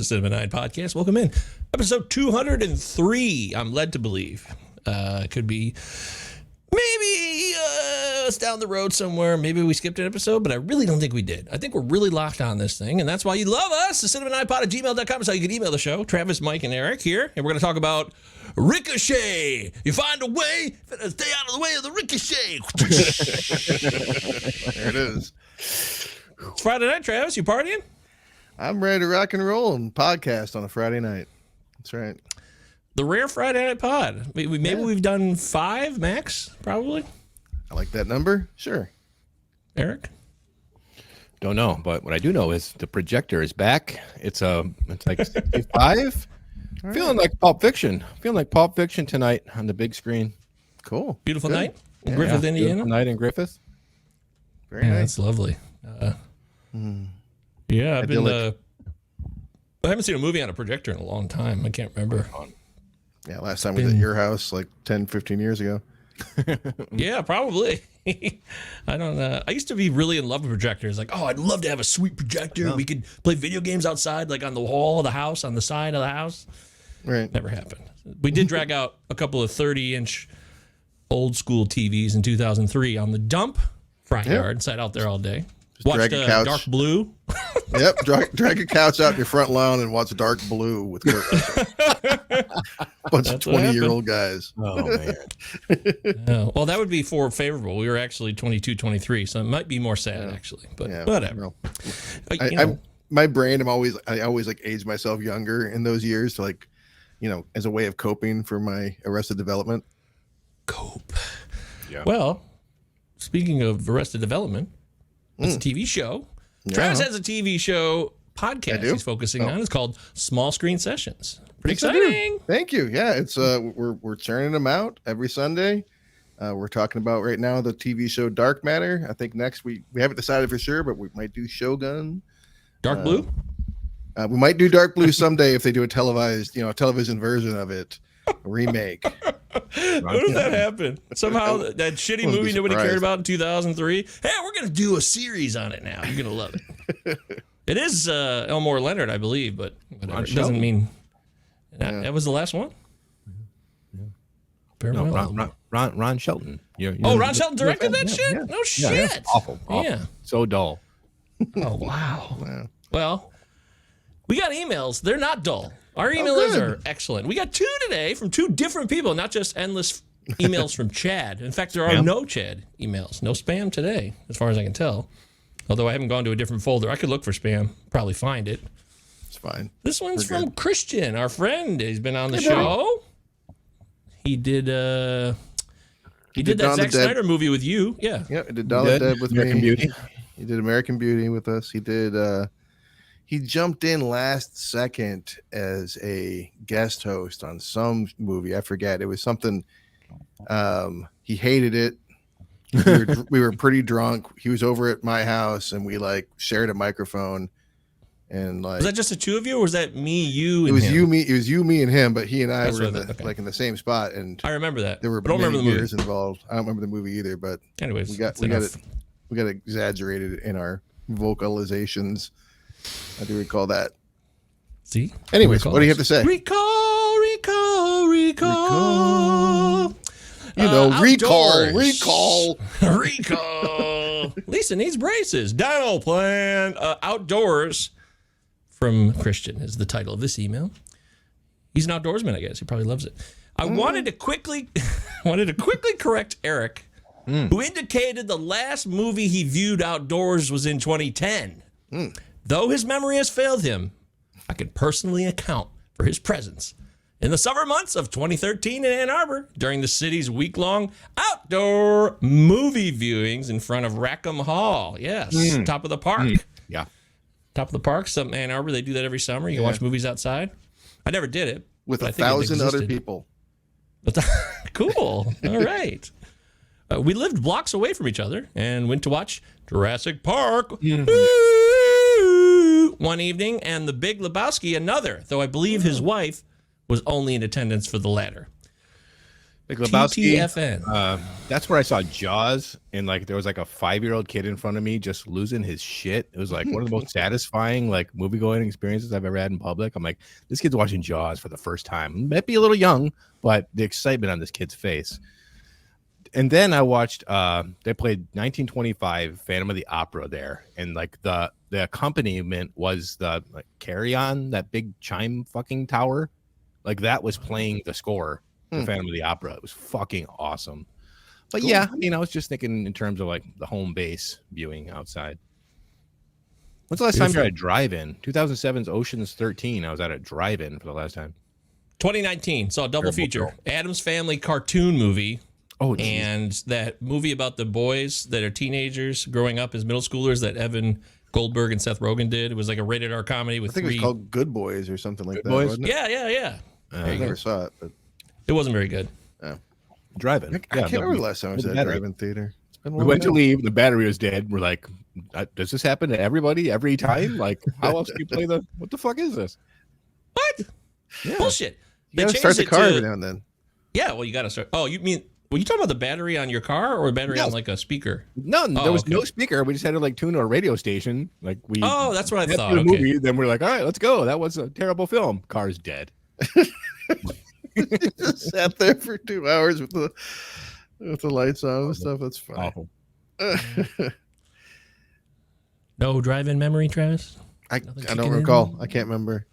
Cinema 9 podcast. Welcome in. Episode 203, I'm led to believe. Could be maybe it's down the road somewhere. Maybe we skipped an episode, but I really don't think we did. I think we're really locked on this thing, and that's why you love us. The cinema9pod@gmail.com is how you can email the show. Travis, Mike, and Eric here, and we're going to talk about Ricochet. You find a way, stay out of the way of the Ricochet. There it is. It's Friday night, Travis. You partying? I'm ready to rock and roll and podcast on a Friday night. That's right. The rare Friday night pod. Maybe we've done 5 max, probably. I like that number. Sure. Eric? Don't know, but what I do know is the projector is back. It's like 65. All Feeling right. like Pulp Fiction. Feeling like Pulp Fiction tonight on the big screen. Cool. Beautiful Good. night in Griffith, Indiana. Beautiful night in Griffith. Very Yeah, nice. that's lovely. Yeah, I've been. Idyllic. I haven't seen a movie on a projector in a long time. I can't remember. Yeah, last time we was at your house like 10, 15 years ago. Yeah, probably. I don't know. I used to be really in love with projectors. Like, oh, I'd love to have a sweet projector. We could play video games outside, like on the wall of the house, on the side of the house. Right. Never happened. We did drag out a couple of 30-inch old school TVs in 2003 on the dump front yard, sat out there all day. Watched drag a couch. Dark Blue. Yep. Drag a couch out in your front lawn and watch Dark Blue with Kurt Russell. Bunch of 20-year-old guys. Oh, man. Yeah. Well, that would be favorable. We were actually 22, 23, so it might be more sad, actually. But whatever. Well, my brain, I always like age myself younger in those years to like, as a way of coping for my Arrested Development. Cope. Yeah. Well, speaking of Arrested Development, it's a TV show. Travis has a TV show podcast he's focusing on. It's called Small Screen Sessions. Pretty exciting. Thank you. Yeah, it's we're churning them out every Sunday. We're talking about right now the TV show Dark Matter. I think next we haven't decided for sure, but we might do Shogun. Dark Blue? We might do Dark Blue someday if they do a televised, a television version of it, a remake. What if that happened? Somehow that shitty movie nobody cared about in 2003. Hey, we're going to do a series on it now. You're going to love it. It is Elmore Leonard, I believe, but whatever. It doesn't mean that was the last one. No, Ron Shelton. Ron Shelton directed that shit? Yeah. No shit. Yeah, awful. Yeah. So dull. Oh, wow. Well, we got emails. They're not dull. Our emails are excellent. We got 2 today from 2 different people, not just endless emails from Chad. In fact, there are no Chad emails. No spam today, as far as I can tell. Although I haven't gone to a different folder. I could look for spam, probably find it. It's fine. This one's from Christian, our friend. He's been on the show. He did that Zack Snyder movie with you. Yeah. Yeah, he did Dawn of the Dead with American me. Beauty. He did American Beauty with us. He did he jumped in last second as a guest host on some movie. I forget. It was something he hated it. We were pretty drunk. He was over at my house and we like shared a microphone and like was that just the 2 of you or was that me, you, and it was him? it was you, me, and him, but he and I That's were what in the same spot and I remember that. there were but I don't remember the years movie. involved. I don't remember the movie either, but anyways, we got exaggerated in our vocalizations. I do recall that. See? Anyways, what do you have to say? Recall. Recall. Recall. Lisa needs braces. Dental plan. Outdoors from Christian is the title of this email. He's an outdoorsman, I guess. He probably loves it. I wanted to quickly correct Eric, who indicated the last movie he viewed outdoors was in 2010. Though his memory has failed him, I can personally account for his presence in the summer months of 2013 in Ann Arbor during the city's week-long outdoor movie viewings in front of Rackham Hall. Yes, top of the park. Yeah. Top of the park, some Ann Arbor. They do that every summer. You can watch movies outside. I never did it. With but I think it 1,000 other existed. people. But cool. All right. We lived blocks away from each other and went to watch Jurassic Park one evening and The Big Lebowski another, though I believe his wife was only in attendance for the latter. Like Lebowski, TTFN. that's where I saw Jaws, and like there was like a 5-year-old kid in front of me just losing his shit. It was like one of the most satisfying like movie going experiences I've ever had in public. I'm like, this kid's watching Jaws for the first time. Might be a little young, but the excitement on this kid's face. And then I watched they played 1925 Phantom of the Opera there, and like the accompaniment was the like Carry On, that big chime fucking tower, like that was playing the score for Phantom of the Opera. It was fucking awesome. But cool. Yeah, I mean, I was just thinking in terms of like the home base viewing outside. When's the last time you were at a drive-in? 2007's Ocean's 13. I was at a drive-in for the last time. 2019, saw a double feature. Addams Family cartoon movie. Oh, geez. And that movie about the boys that are teenagers growing up as middle schoolers that Evan Goldberg and Seth Rogen did. It was like a rated R comedy with I think it was called Good Boys or something like that. Boys? Wasn't it? Yeah. I never saw it, but it wasn't very good. Drive-in. I can't remember the last time I was at a drive-in theater. It's been a we went to leave. The battery was dead. We're like, does this happen to everybody every time? Like, how else do you play what the fuck is this? What? Yeah. Bullshit. You gotta start the car every now and then. Yeah, well, you gotta start. Oh, you mean, were you talking about the battery on your car or a battery on like a speaker? No, there was no speaker. We just had to like tune to a radio station. Like we. Oh, that's what I thought. The movie. Then we're like, all right, let's go. That was a terrible film. Car's dead. Just sat there for 2 hours with the lights on and stuff. That's fine. No drive-in memory, Travis? I don't recall. I can't remember.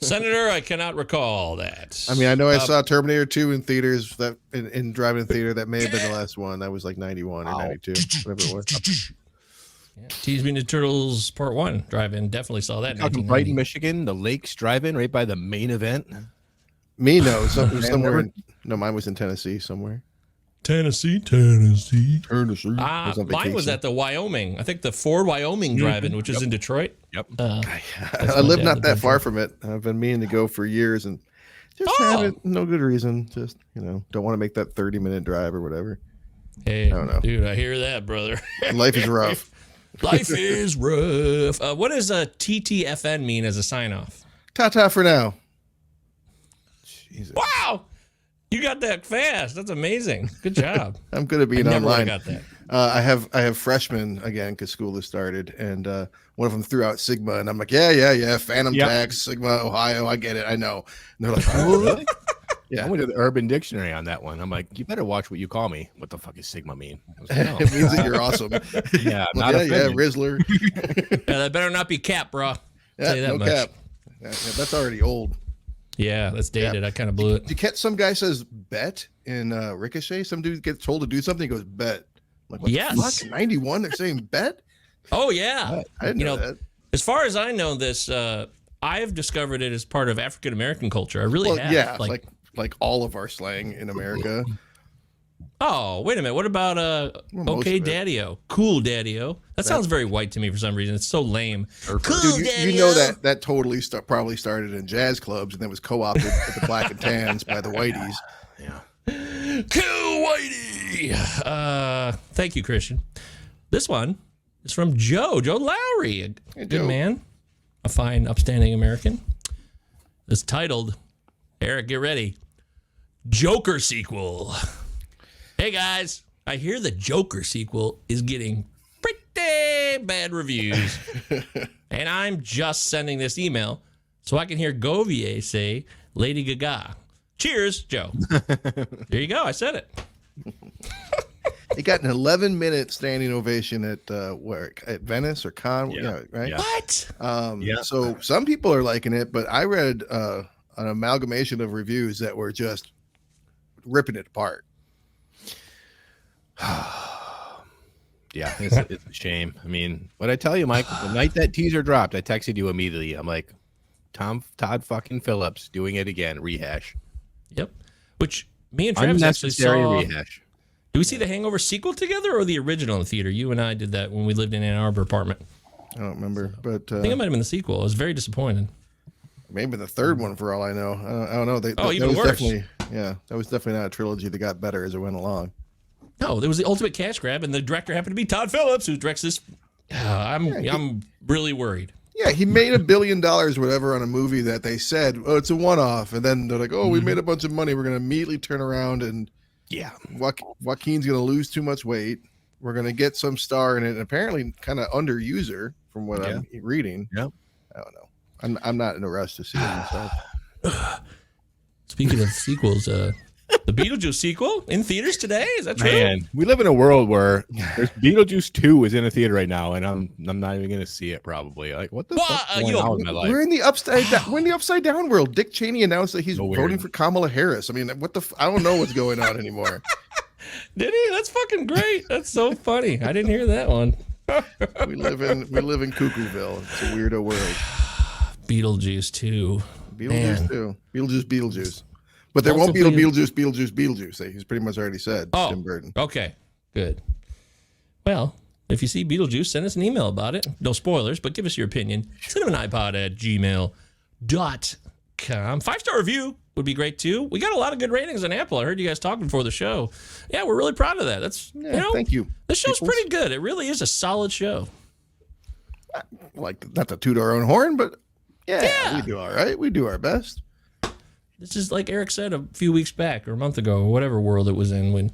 Senator, I cannot recall that. I mean, I know I saw Terminator 2 in theaters, that in drive-in theater. That may have been the last one. That was like 91 or 92, whatever it was. Yeah. Teenage Mutant Ninja Turtles Part 1 drive-in. Definitely saw that. Out in Brighton, Michigan, the Lakes drive-in right by the main event. Somewhere. No, mine was in Tennessee somewhere. Tennessee. Mine was at the Wyoming. I think the Ford, Wyoming drive-in, which is in Detroit. Yep. I live not that far from it. I've been meaning to go for years and just haven't. No good reason. Just, don't want to make that 30-minute drive or whatever. Hey, I don't know. Dude, I hear that, brother. Life is rough. Life is rough. What does a TTFN mean as a sign-off? Ta-ta for now. Jesus. Wow. You got that fast. That's amazing. Good job. I'm good at being online. Got that. I have freshmen again because school has started, and one of them threw out Sigma, and I'm like, yeah, Phantom Tax, Sigma, Ohio, I get it, I know. And they're like, oh, really? Yeah, I went to the Urban Dictionary on that one. I'm like, you better watch what you call me. What the fuck does Sigma mean? Like, no. It means that you're awesome. Yeah, not Rizzler. Yeah, that better not be Cap, bro. Yeah, no much. Cap. Yeah, that's already old. Yeah, that's dated. I kind of blew it. You catch some guy says bet in Ricochet. Some dude gets told to do something. He goes bet. I'm like, what the fuck? 91. They're saying bet. Oh yeah. I didn't know that. As far as I know, this I've discovered it as part of African American culture. I really have. Yeah, like all of our slang in America. Oh, wait a minute. What about okay, Daddy-O? Cool, Daddy-O. That sounds very white to me for some reason. It's so lame. Cool, dude, you know that totally probably started in jazz clubs and then was co-opted at the Black and Tans by the Whiteys. Yeah. Cool Whitey. Thank you, Christian. This one is from Joe Lowry, a good man, a fine, upstanding American. It's titled, Eric, get ready, Joker sequel. Hey guys, I hear the Joker sequel is getting pretty bad reviews. And I'm just sending this email so I can hear Govier say Lady Gaga. Cheers, Joe. There you go. I said it. He got an 11-minute standing ovation at work at Venice or Cannes, right? Yeah. What? So some people are liking it, but I read an amalgamation of reviews that were just ripping it apart. Yeah, it's a shame. I mean, what I tell you, Mike, the night that teaser dropped, I texted you immediately. I'm like, Todd fucking Phillips doing it again, rehash. Yep. Which me and Travis actually saw. Rehash. Do we see the Hangover sequel together or the original in the theater? You and I did that when we lived in Ann Arbor apartment. I don't remember, but I think it might have been the sequel. I was very disappointed. Maybe the third one, for all I know. I don't know. Even worse. That was definitely not a trilogy that got better as it went along. No, there was the ultimate cash grab, and the director happened to be Todd Phillips, who directs this. I'm really worried. Yeah, he made $1 billion, whatever, on a movie that they said, oh, it's a one-off, and then they're like, oh, we made a bunch of money. We're going to immediately turn around, and Joaquin's going to lose too much weight. We're going to get some star in it, and apparently kind of underuser from what I'm reading. Yep. I don't know. I'm not in a rush to see it myself. Speaking of sequels, the Beetlejuice sequel in theaters today. Is that true? Man, we live in a world where there's Beetlejuice 2 is in a theater right now, and I'm not even gonna see it probably. Like, what the fuck is going on with my life? We're in the upside down world. Dick Cheney announced that he's voting for Kamala Harris. I mean, I don't know what's going on anymore. Did he? That's fucking great. That's so funny. I didn't hear that one. we live in Cuckooville. It's a weirdo world. Beetlejuice 2. Beetlejuice 2. Beetlejuice. But there won't be a Beetlejuice. He's pretty much already said. Tim Burton. Okay, good. Well, if you see Beetlejuice, send us an email about it. No spoilers, but give us your opinion. Send him an iPod at gmail.com. 5-star review would be great too. We got a lot of good ratings on Apple. I heard you guys talking before the show. Yeah, we're really proud of that. That's thank you. This show's pretty good. It really is a solid show. Like, not to toot our own horn, but we do all right. We do our best. This is like Eric said a few weeks back or a month ago or whatever world it was in, when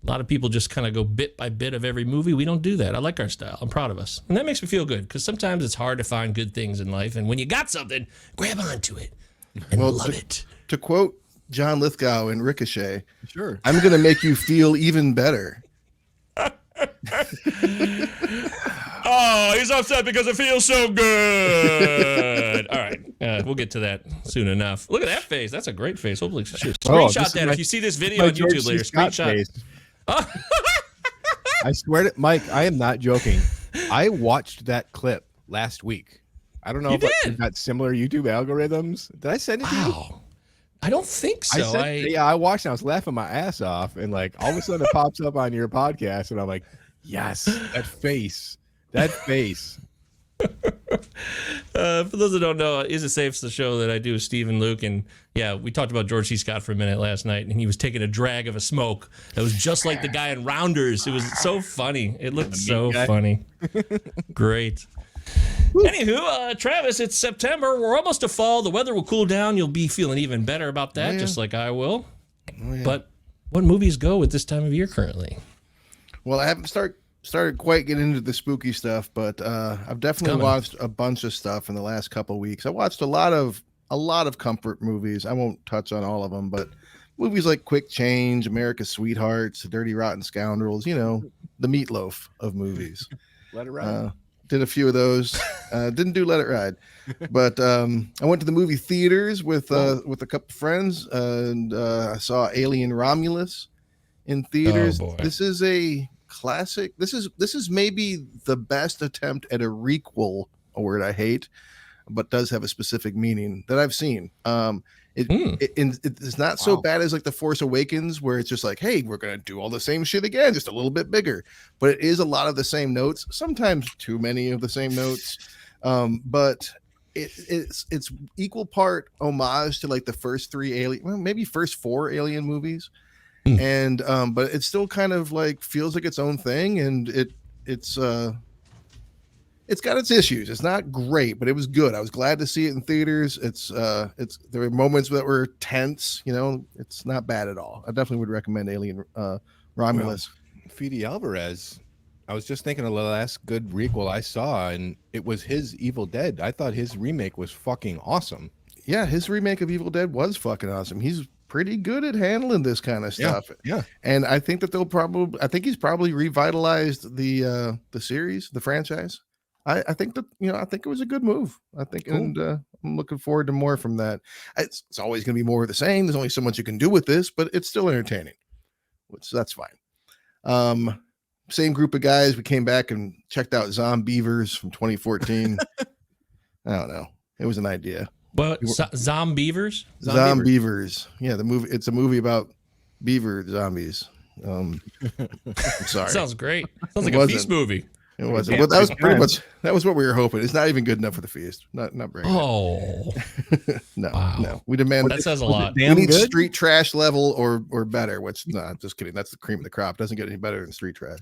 a lot of people just kind of go bit by bit of every movie. We don't do that. I like our style. I'm proud of us. And that makes me feel good, because sometimes it's hard to find good things in life. And when you got something, grab onto it and love it. To quote John Lithgow in Ricochet, sure, I'm going to make you feel even better. Oh, he's upset because it feels so good. All right. We'll get to that soon enough. Look at that face. That's a great face. Hopefully, screenshot that. If you see this video on YouTube later, screenshot. I swear to Mike, I am not joking. I watched that clip last week. I don't know if I've got similar YouTube algorithms. Did I send it to you? I don't think so. I watched it. I was laughing my ass off, and like all of a sudden it pops up on your podcast, and I'm like, yes, that face. That face. For those that don't know, Is It Safe? The show that I do with Steve and Luke. And yeah, we talked about George C. Scott for a minute last night, and he was taking a drag of a smoke that was just like the guy in Rounders. It was so funny. It looked so funny. Great. Anywho, Travis, it's September. We're almost to fall. The weather will cool down. You'll be feeling even better about that, just like I will. But what movies go at this time of year currently? Well, I haven't started quite getting into the spooky stuff, but I've definitely watched a bunch of stuff in the last couple of weeks. I watched a lot of comfort movies. I won't touch on all of them, but movies like Quick Change, America's Sweethearts, Dirty Rotten Scoundrels, the meatloaf of movies. Let It Ride. Did a few of those. Didn't do Let It Ride, but I went to the movie theaters with a couple friends, and I saw Alien Romulus in theaters. Oh, boy. This is a classic. This is maybe the best attempt at a requel, a word I hate, but does have a specific meaning, that I've seen. It's not so bad as like The Force Awakens, where it's just like, hey, we're gonna do all the same shit again, just a little bit bigger. But it is a lot of the same notes, sometimes too many of the same notes. But it's equal part homage to like the first maybe first 4 Alien movies. And but it still kind of like feels like its own thing, and it's got its issues. It's not great, but it was good. I was glad to see it in theaters. There were moments that were tense. It's not bad at all. I definitely would recommend Alien Romulus. Fede Alvarez. I was just thinking of the last good requel I saw, and it was his Evil Dead. I thought his remake was fucking awesome. Yeah, his remake of Evil Dead was fucking awesome. He's pretty good at handling this kind of stuff. Yeah. And I think that he's probably revitalized the series, the franchise. I think that, I think it was a good move. I think, cool. And I'm looking forward to more from that. It's always going to be more of the same. There's only so much you can do with this, but it's still entertaining, which that's fine. Same group of guys. We came back and checked out Zombievers from 2014. I don't know. It was an idea. But Zombievers? Zombievers. Yeah, the movie. It's a movie about beaver zombies. I'm sorry. Sounds great. Sounds like a feast movie. It wasn't. Well, that was pretty much. That was what we were hoping. It's not even good enough for the feast. Not very. Oh. No. Wow. No. We demand. That says a lot. We need street trash level or better. Which just kidding. That's the cream of the crop. Doesn't get any better than street trash.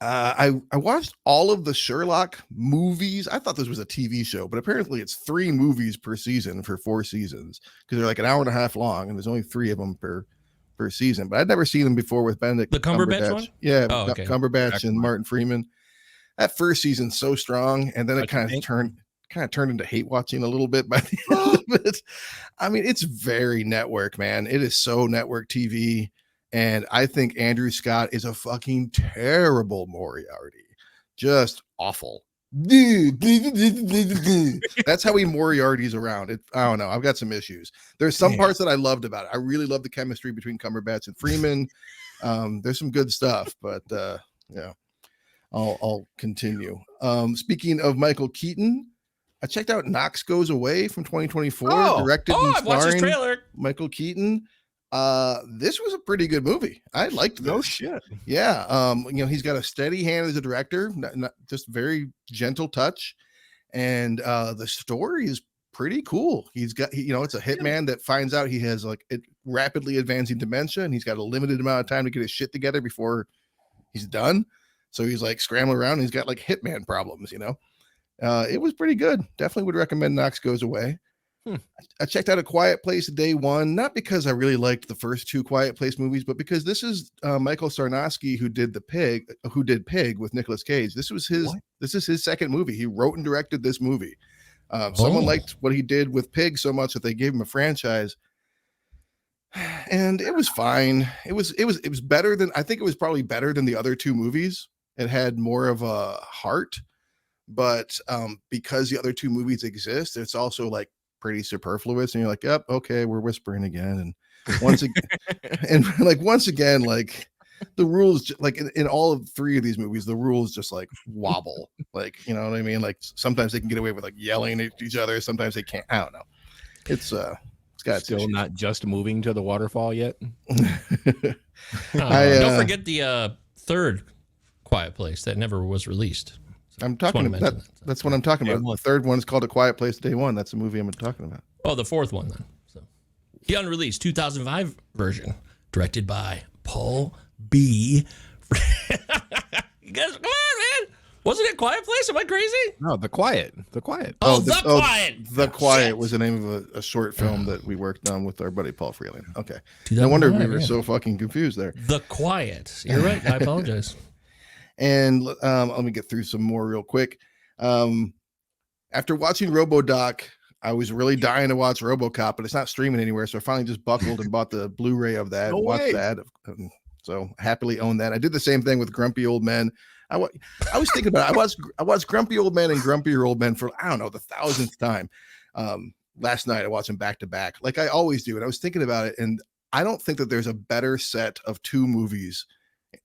I watched all of the Sherlock movies. I thought this was a TV show, but apparently it's 3 movies per season for 4 seasons because they're like an hour and a half long, and there's only 3 of them per season. But I'd never seen them before with Benedict The Cumberbatch one. Yeah, Oh, okay. Cumberbatch and Martin Freeman. That first season's so strong, and then it kind of turned into hate watching a little bit by the end of it. I mean, it's very network, man. It is so network TV. And I think Andrew Scott is a fucking terrible Moriarty. Just awful. That's how he Moriarty's around. I don't know. I've got some issues. There's some parts that I loved about it. I really love the chemistry between Cumberbatch and Freeman. There's some good stuff, but yeah, I'll continue. Speaking of Michael Keaton, I checked out Knox Goes Away from 2024, directed and I've watched his starring trailer. Michael Keaton. This was a pretty good movie. I liked this. No shit. Yeah. He's got a steady hand as a director, not just very gentle touch. And the story is pretty cool. He's got, it's a hitman that finds out he has like rapidly advancing dementia, and he's got a limited amount of time to get his shit together before he's done. So he's like scrambling around, and he's got like hitman problems, It was pretty good. Definitely would recommend Knox Goes Away. I checked out A Quiet Place Day One, not because I really liked the first 2 Quiet Place movies, but because this is Michael Sarnowski who did Pig with Nicolas Cage. This is his second movie. He wrote and directed this movie. Someone liked what he did with Pig so much that they gave him a franchise, and it was fine. It was better than, I think it was probably better than the other 2 movies. It had more of a heart, but because the other 2 movies exist, it's also like pretty superfluous, and you're like, yep, okay, we're whispering again, and once again, like the rules, like in all of 3 of these movies, the rules just like wobble, like, you know what I mean? Like sometimes they can get away with like yelling at each other, sometimes they can't. I don't know. It's got still not just moving to the waterfall yet. Don't forget the 3rd Quiet Place that never was released. I'm talking about that's what I'm talking about. The 3rd one is called A Quiet Place Day One. That's the movie I'm talking about. Oh, the 4th one then. So the unreleased 2005 version, directed by Paul B. You guys, come on, man! Wasn't it Quiet Place? Am I crazy? No, The Quiet. Oh, The Quiet. The Quiet was the name of a short film that we worked on with our buddy Paul Freeland. Okay, no wonder we were so fucking confused there. The Quiet. You're right. I apologize. And let me get through some more real quick. After watching RoboDoc, I was really dying to watch RoboCop, but it's not streaming anywhere. So I finally just buckled and bought the Blu-ray of that. No watched way. that. So happily own that. I did the same thing with Grumpy Old Men. I was thinking about it. I watched Grumpy Old Men and Grumpier Old Men for, I don't know, the 1,000th time. Last night I watched them back to back, like I always do. And I was thinking about it, and I don't think that there's a better set of 2 movies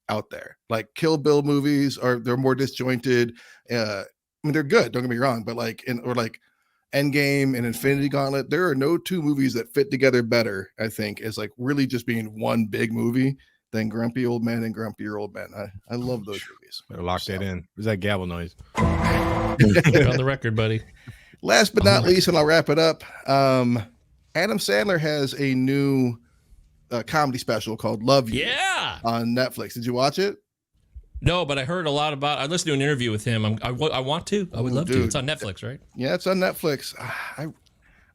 out there. Like Kill Bill movies they're more disjointed. I mean, they're good, don't get me wrong, but like Endgame and Infinity Gauntlet, there are no 2 movies that fit together better, I think, as like really just being one big movie than Grumpy Old Men and Grumpier Old Men. I love those movies. Better lock that in. Where's that gavel noise? Get on the record, buddy. Last but not least, and I'll wrap it up. Adam Sandler has a new comedy special called Love You on Netflix. Did you watch it? No, but I heard a lot about. I listened to an interview with him. I want to. I would love to. It's on Netflix, right? Yeah, it's on Netflix.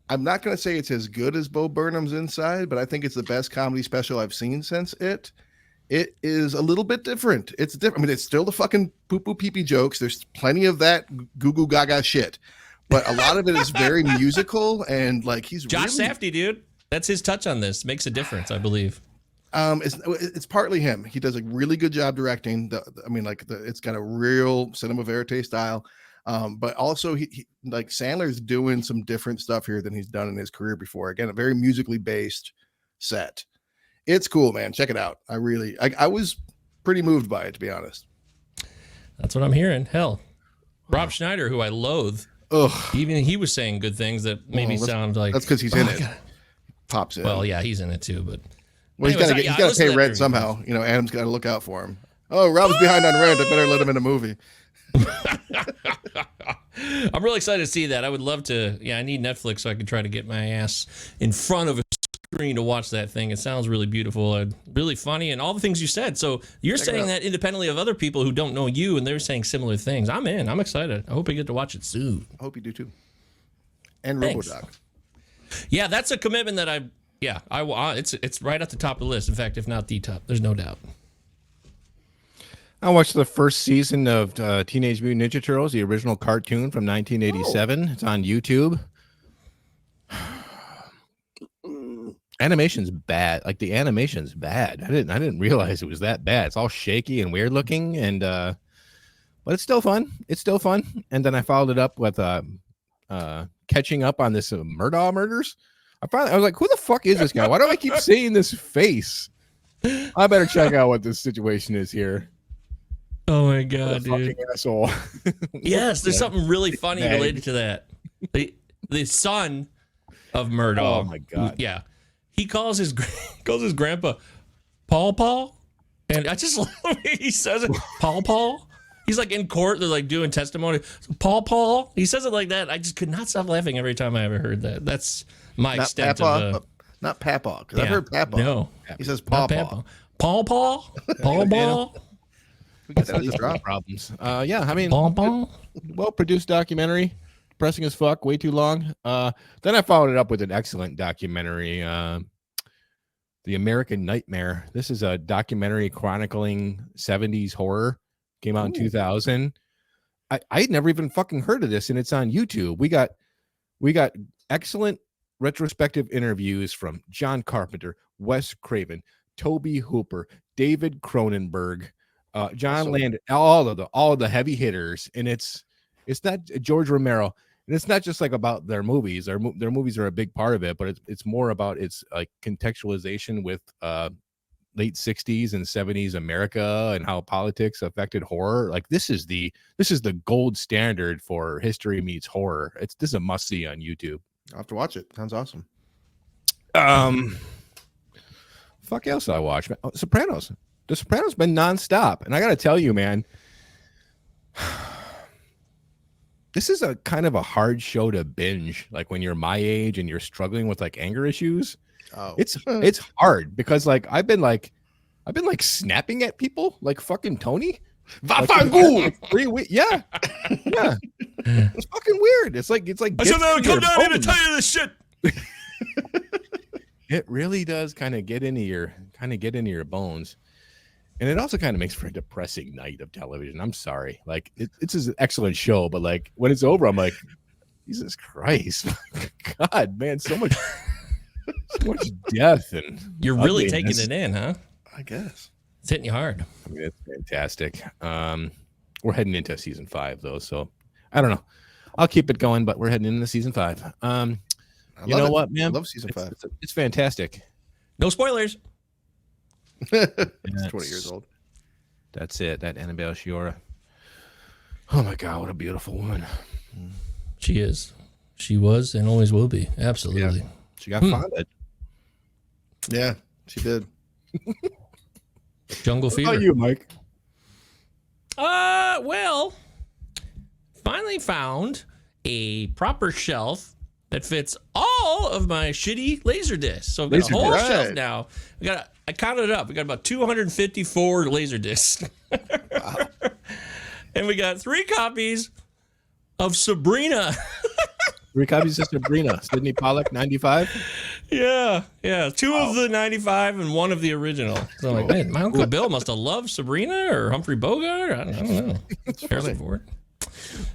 I'm not going to say it's as good as Bo Burnham's Inside, but I think it's the best comedy special I've seen since it. It is a little bit different. It's different. I mean, it's still the fucking poo-poo pee-pee jokes. There's plenty of that goo-goo gaga shit, but a lot of it is very musical, and like he's Josh Safdie, dude. That's his touch on this. Makes a difference, I believe. It's partly him. He does a really good job directing. It's got a real cinema verite style. But also he like Sandler's doing some different stuff here than he's done in his career before. Again, a very musically based set. It's cool, man. Check it out. I was pretty moved by it, to be honest. That's what I'm hearing. Hell, Rob Schneider, who I loathe, even he was saying good things that made me sound like that's because he's in it. Pops in. Well, yeah, he's in it too, but well, he's got to pay rent somehow. You know, Adam's got to look out for him. Oh, Rob's behind on rent. I better let him in a movie. I'm really excited to see that. I would love to. Yeah, I need Netflix so I can try to get my ass in front of a screen to watch that thing. It sounds really beautiful and really funny, and all the things you said. So you're saying that independently of other people who don't know you, and they're saying similar things. I'm in. I'm excited. I hope I get to watch it soon. I hope you do too. And Thanks. RoboDoc. Yeah, that's a commitment that it's right at the top of the list. In fact, if not the top, there's no doubt. I watched the first season of Teenage Mutant Ninja Turtles, the original cartoon from 1987. It's on YouTube. Animation's bad. Like the animation's bad. I didn't realize it was that bad. It's all shaky and weird looking, and but it's still fun. It's still fun. And then I followed it up with catching up on this Murdaugh murders. I was like, who the fuck is this guy? Why do I keep seeing this face? I better check out what this situation is here. Oh my god, dude! Fucking asshole. Yes, there's something really funny related to that. The son of Murdaugh. Oh my god. Yeah, he calls his grandpa Paul, and I just love the way he says it. Paul. He's like in court. They're like doing testimony. Paul. He says it like that. I just could not stop laughing every time I ever heard that. That's my Not extent Papa, of not Papa, because I've heard Papa. No, He says not Papa. Paul. We get that Those just are drop. problems. Yeah, I mean, Paul. well-produced documentary, depressing as fuck, way too long. Then I followed it up with an excellent documentary, The American Nightmare. This is a documentary chronicling 70s horror. Came out in 2000. I'd never even fucking heard of this, and it's on YouTube. We got excellent retrospective interviews from John Carpenter, Wes Craven, Toby Hooper, David Cronenberg, John Landis, all of the heavy hitters. And it's not George Romero, and it's not just like about their movies. Their movies are a big part of it, but it's more about its like contextualization with late 60s and 70s America and how politics affected horror. Like this is the gold standard for history meets horror. This is a must see on YouTube. I'll have to watch it. Sounds awesome. Fuck else I watch. Sopranos. The Sopranos been nonstop, and I gotta tell you, man, this is a kind of a hard show to binge. Like when you're my age and you're struggling with like anger issues. Oh, It's hard because like I've been snapping at people like fucking Tony. Like, 3 weeks. Yeah. It's fucking weird. It's like I should never come down here to tell you this shit. It really does kind of get into your bones. And it also kind of makes for a depressing night of television. I'm sorry. Like it's an excellent show, but like when it's over, I'm like, Jesus Christ. God, man, so much death, and You're really ugliness. taking it in, huh? I guess. It's hitting you hard. I mean, it's fantastic. We're heading into season 5 though, so I don't know. I'll keep it going, but we're heading into season 5. You know what, man? I love season 5. It's fantastic. No spoilers. It's 20 years old. That's it. That Annabelle Shiora. Oh my God, what a beautiful woman. She is. She was and always will be. Absolutely. Yeah. She got fonded. Yeah, she did. Jungle Fever. How about you, Mike? Well, finally found a proper shelf that fits all of my shitty laser discs. So I've got a whole shelf now. I counted it up. We got about 254 laser discs. Wow. And we got 3 copies of Sabrina. 3 copies of Sabrina. Sidney Pollack, 95. Yeah. 2 of the 95 and 1 of the original. So I'm like, man, my Uncle Bill must have loved Sabrina or Humphrey Bogart. I don't know. Harrison Ford.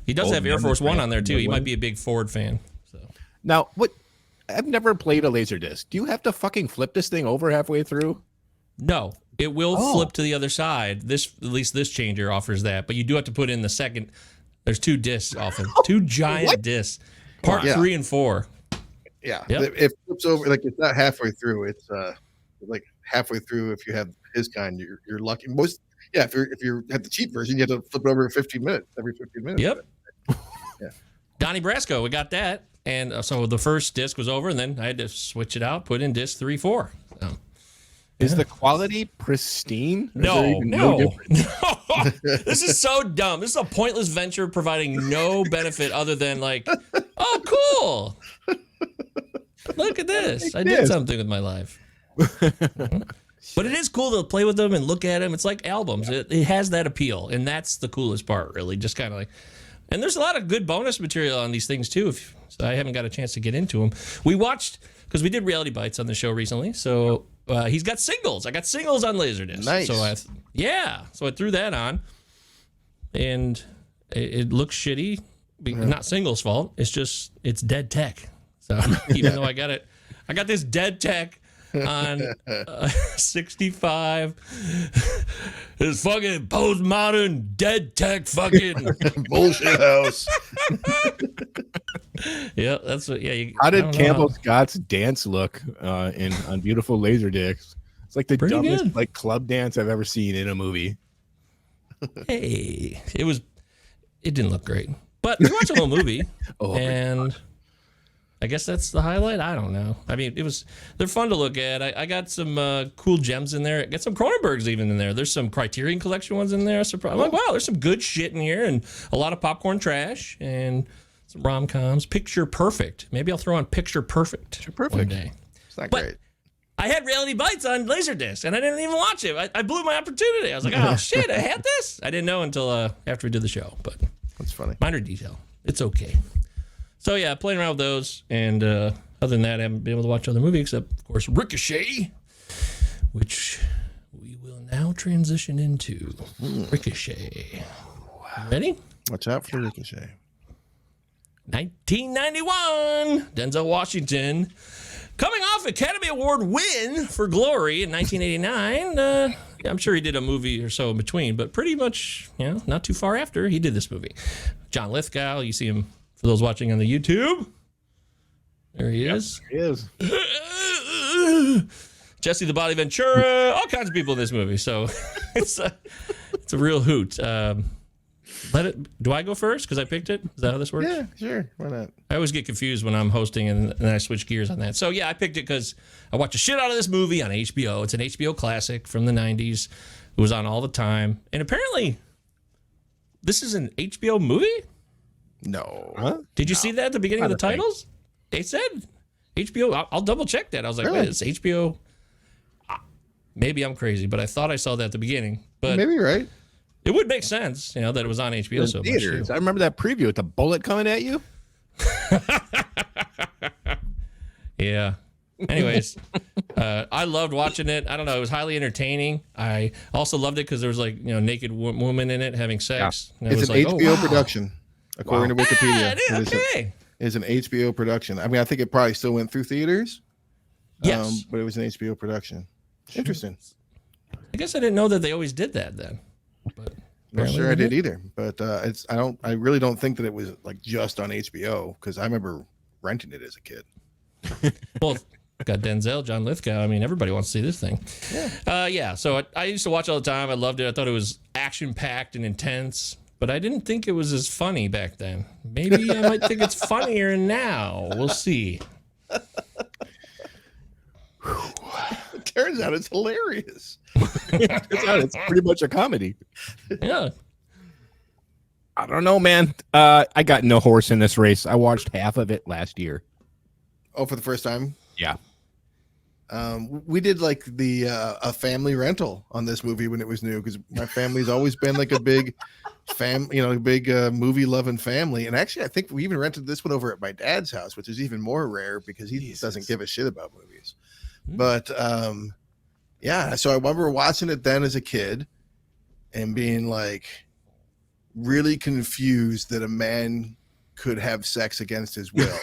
He does have Air Force One on there too. He might be a big Ford fan. So now, what? I've never played a laser disc. Do you have to fucking flip this thing over halfway through? No, it will flip to the other side. At least this changer offers that, but you do have to put in the second. There's 2 discs often, 2 giant discs. Part 3 and 4. Yeah, Yep. it flips over. Like it's not halfway through. It's like halfway through. If you have his kind, you're lucky. Most if you have the cheap version, you have to flip it over every 15 minutes. Yep. Yeah. Donnie Brasco, we got that, and so the first disc was over, and then I had to switch it out, put in disc 3, 4. So. Is the quality pristine? No. This is so dumb. This is a pointless venture providing no benefit other than like, oh, cool. Look at this. I did something with my life. But it is cool to play with them and look at them. It's like albums. It has that appeal, and that's the coolest part, really. Just kind of like, and there's a lot of good bonus material on these things too. So I haven't got a chance to get into them. We watched, because we did Reality Bites on the show recently. So he's got singles. I got singles on Laserdisc. Nice. So I threw that on, and it looks shitty. Not Singles' fault. It's dead tech. So even though I got this dead tech on 65. This fucking postmodern dead tech fucking bullshit house. Yeah, that's what. Yeah. How did Campbell Scott's dance look on Beautiful Laserdisc? It's like the Pretty dumbest good. like club dance I've ever seen in a movie. Hey, it didn't look great, but we watched a whole movie, and I guess that's the highlight. I don't know. I mean, they're fun to look at. I got some cool gems in there. I got some Cronenbergs even in there. There's some Criterion Collection ones in there. I'm like, wow, there's some good shit in here, and a lot of popcorn trash, and some rom-coms. Picture Perfect. Maybe I'll throw on Picture Perfect one day. It's not But great. I had Reality Bites on Laserdisc, and I didn't even watch it. I blew my opportunity. I was like, oh, shit, I had this? I didn't know until after we did the show, but That's funny. minor detail. It's okay. So, yeah, playing around with those, and other than that, I haven't been able to watch other movies, except, of course, Ricochet, which we will now transition into. Ricochet. Ready? Watch out for Ricochet. 1991, Denzel Washington, coming off Academy Award win for Glory in 1989. I'm sure he did a movie or so in between, but pretty much, not too far after, he did this movie. John Lithgow, you see him, for those watching on the YouTube. There he is. He is. Jesse the Body Ventura, all kinds of people in this movie. So it's a real hoot. Do I go first because I picked it? Is that how this works? Yeah, sure. Why not? I always get confused when I'm hosting and then I switch gears on that. So, yeah, I picked it because I watched the shit out of this movie on HBO. It's an HBO classic from the 90s. It was on all the time. And apparently, this is an HBO movie? No. Huh? Did you see that at the beginning of the Not a thing. titles? They said HBO. I'll double check that. I was like, Really? wait, it's HBO. Maybe I'm crazy, but I thought I saw that at the beginning. But Maybe you're right. it would make sense, that it was on HBO In so much. theaters. too. I remember that preview with the bullet coming at you. Yeah. Anyways, I loved watching it. I don't know. It was highly entertaining. I also loved it because there was naked woman in it having sex. And I It's was an like, HBO oh, wow. production, according to Wikipedia. Yeah, it is. Okay. It's an HBO production. I mean, I think it probably still went through theaters. Yes. But it was an HBO production. Interesting. I guess I didn't know that they always did that then. But Not apparently sure I they did either. But I really don't think that it was like just on HBO because I remember renting it as a kid. Well, got Denzel, John Lithgow. I mean, everybody wants to see this thing. Yeah. So I used to watch all the time. I loved it. I thought it was action-packed and intense. But I didn't think it was as funny back then. Maybe I might think it's funnier now. We'll see. It turns out it's hilarious. It's pretty much a comedy. Yeah. I don't know, man. I got no horse in this race. I watched half of it last year. Oh, for the first time? Yeah. We did like a family rental on this movie when it was new because my family's always been like a big movie loving family. And actually, I think we even rented this one over at my dad's house, which is even more rare because he doesn't give a shit about movies. But yeah, so I remember watching it then as a kid and being like really confused that a man could have sex against his will.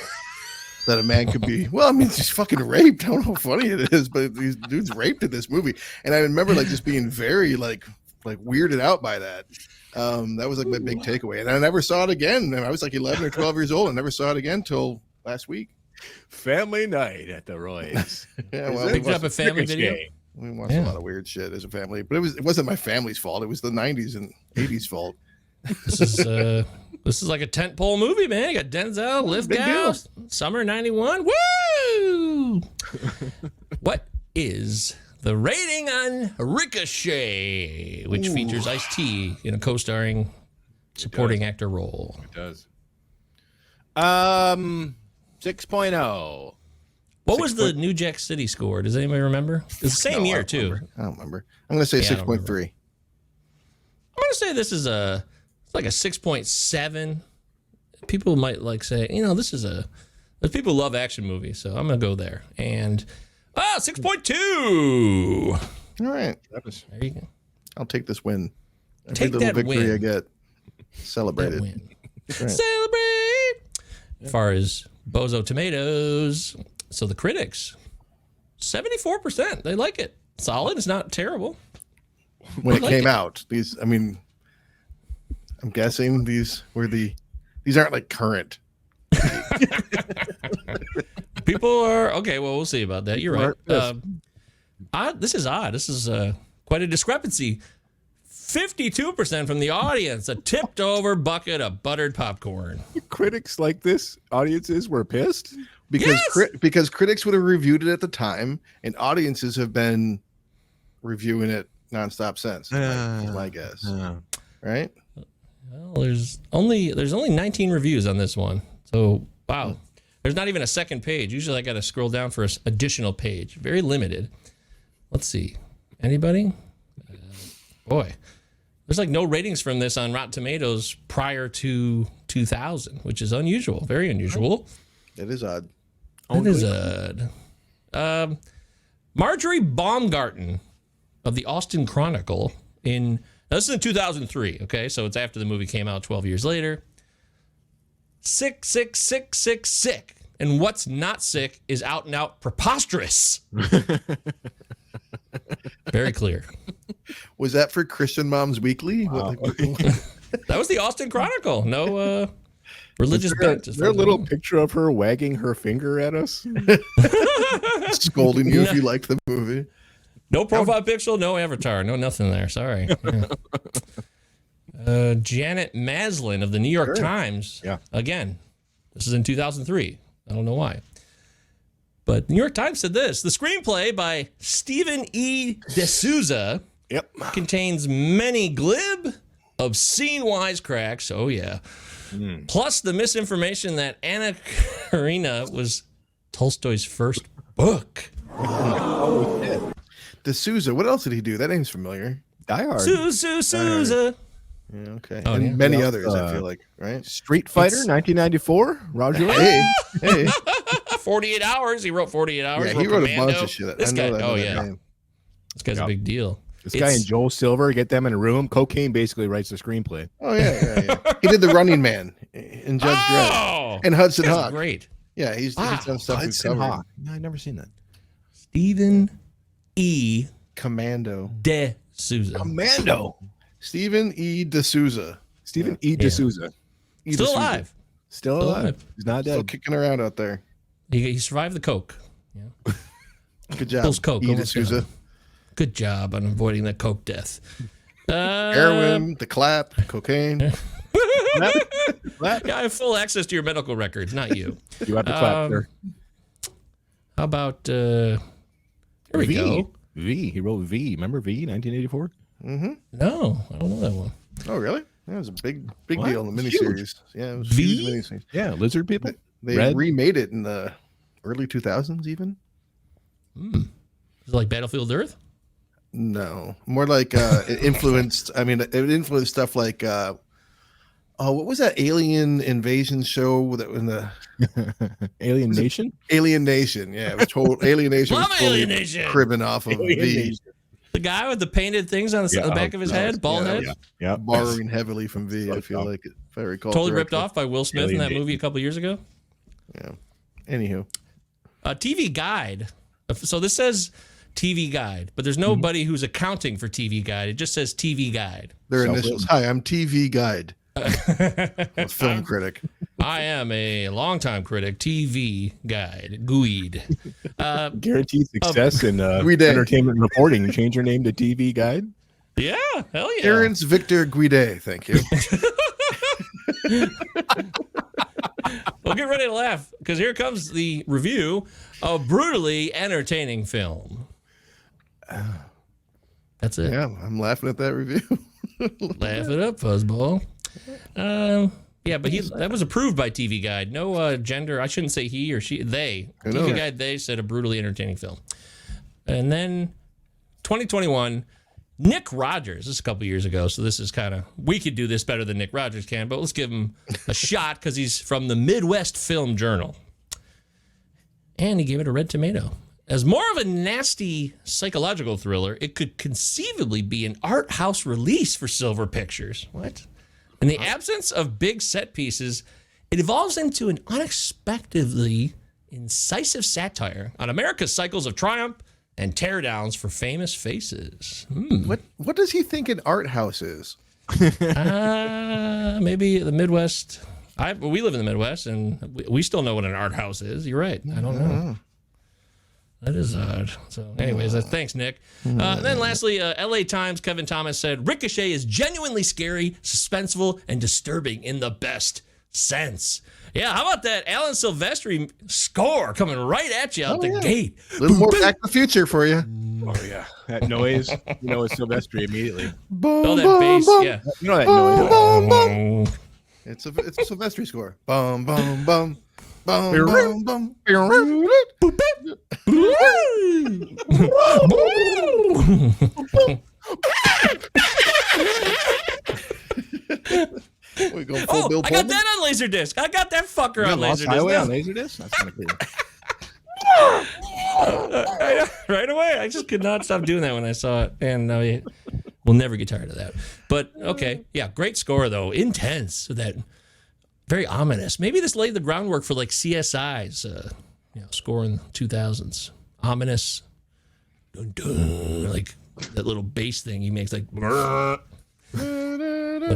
That a man could be, well, I mean, he's fucking raped. I don't know how funny it is, but these dudes raped in this movie. And I remember like just being very like weirded out by that. That was like my big takeaway. And I never saw it again. And I was like 11 or 12 years old. I never saw it again till last week. Family night at the Roy's. Yeah, well, Picked up a family video. we watched a lot of weird shit as a family, but it wasn't my family's fault. It was the 90s and 80s fault. This is like a tentpole movie, man. You got Denzel, Lithgow, summer '91. Woo! What is the rating on Ricochet, which features Ice-T in a co-starring supporting actor role? It does. 6.0. What was the New Jack City score? Does anybody remember? It's the same year, too. I don't remember. I'm going to say 6.3. I'm going to say this is it's like a 6.7. People might like say, this is people love action movies, so I'm going to go there. And 6.2. All right. There you go. I'll take this win. Take Every that little victory win. I get. Celebrate it. Win. Right. Celebrate. As far as Bozo Tomatoes, so the critics, 74%. They like it. Solid. It's not terrible. When it came out, I'm guessing these aren't like current. People are okay. Well, we'll see about that. You're right. This is odd. This is quite a discrepancy. 52% from the audience, a tipped over bucket of buttered popcorn. Critics like this, audiences were pissed Because because critics would have reviewed it at the time, and audiences have been reviewing it nonstop since. Is my guess, right? Well, there's only 19 reviews on this one, so wow. There's not even a second page. Usually, I got to scroll down for an additional page. Very limited. Let's see. Anybody? Boy, there's like no ratings from this on Rotten Tomatoes prior to 2000, which is unusual. Very unusual. It is odd. It is odd. Marjorie Baumgarten of the Austin Chronicle now this is in 2003, okay? So it's after the movie came out 12 years later. Sick. And what's not sick is out and out preposterous. Very clear. Was that for Christian Moms Weekly? Wow. That was the Austin Chronicle. No religious bent. Is there a little picture of her wagging her finger at us? Scolding you if you liked the movie. No profile picture, no avatar, no nothing there. Sorry. Yeah. Janet Maslin of the New York Times. Yeah. Again, this is in 2003. I don't know why. But New York Times said this. The screenplay by Stephen E. D'Souza contains many glib, obscene wisecracks. Oh, yeah. Plus the misinformation that Anna Karenina was Tolstoy's first book. Oh, shit. D'Souza. What else did he do? That name's familiar. Die Hard. Souza. Yeah, okay. Oh, and yeah. many others, I feel like, right? Street Fighter, 1994. Roger. Hey. 48 Hours. He wrote 48 Hours. Yeah, he wrote Commando. a bunch of shit. This guy, Name. This guy's a big deal. This guy and Joel Silver, get them in a room. Cocaine basically writes the screenplay. Oh, yeah. He did The Running Man in Judge Dredd. And Hudson That's Hawk. great. Yeah, he's done stuff we've Hudson covered. Hawk. No, I've never seen that. Stephen E. Commando. D'Souza. Commando. Stephen E. D'Souza. Stephen E. D'Souza. Still alive. Still alive. He's not dead. Still kicking around out there. He survived the coke. Yeah. Good job. Pulls coke. E. Almost D'Souza. gone. Good job on avoiding the coke death. Heroin, the clap, cocaine. Yeah, I have full access to your medical records, not you. You have to clap, sir. How about here we go. V. He wrote V. Remember V, 1984? No, I don't know that one. Oh, really? That was a big What? deal in the Huge. miniseries. Yeah, it was a V? huge miniseries. Yeah, Lizard People. They Red? remade it in the early 2000s even. Is it like Battlefield Earth? No, more like it influenced. I mean, it influenced stuff like what was that alien invasion show that in the Alien Nation? Alien Nation? Yeah, it was total Alien Nation. Love was totally Alien Nation. cribbing off of V, The guy with the painted things on the back of his head, bald head? Yeah. borrowing heavily from V. I feel like, if I recall, Totally ripped correctly. off by Will Smith in that movie a couple years ago. Yeah. Anywho, TV Guide. So this says TV Guide, but there's nobody who's accounting for TV Guide. It just says TV Guide. their initials. Hi, I'm TV Guide, a film critic. I am a longtime critic, TV Guide, Guide. Guaranteed success in Guide. entertainment reporting. Change your name to TV Guide. Yeah, hell yeah. Terrence Victor Guide, thank you. Well, get ready to laugh because here comes the review of brutally entertaining film. That's it. Yeah, I'm laughing at that review. Laugh it up, fuzzball. Yeah, but that was approved by TV Guide. No gender. I shouldn't say he or she. They. TV Guide, they said a brutally entertaining film. And then 2021, Nick Rogers. This is a couple years ago, so this is kind of, we could do this better than Nick Rogers can, but let's give him a shot because he's from the Midwest Film Journal. And he gave it a red tomato. As more of a nasty psychological thriller, it could conceivably be an art house release for Silver Pictures. What? In the absence of big set pieces, it evolves into an unexpectedly incisive satire on America's cycles of triumph and teardowns for famous faces. What does he think an art house is? Maybe the Midwest. We live in the Midwest, and we still know what an art house is. You're right. I don't know. That is odd. So anyways, thanks, Nick. And then lastly, LA Times, Kevin Thomas said, Ricochet is genuinely scary, suspenseful, and disturbing in the best sense. Yeah, how about that Alan Silvestri score coming right at you out the gate? A little more Back to the Future for you. Oh, yeah. That noise, it's Silvestri immediately. Oh, that bass, yeah. You know that noise. It's a Silvestri score. Bum, bum, bum. Bum, bum, bum. We go full Bill I got that on Laserdisc. I got that fucker on Laserdisc. Highway on Laserdisc? That's kind of cool. Right away. I just could not stop doing that when I saw it. And we'll never get tired of that. But, okay. Yeah, great score, though. Intense. That very ominous. Maybe this laid the groundwork for, like, CSI's score in the 2000s. Ominous. Dun, dun, like that little bass thing he makes, like... But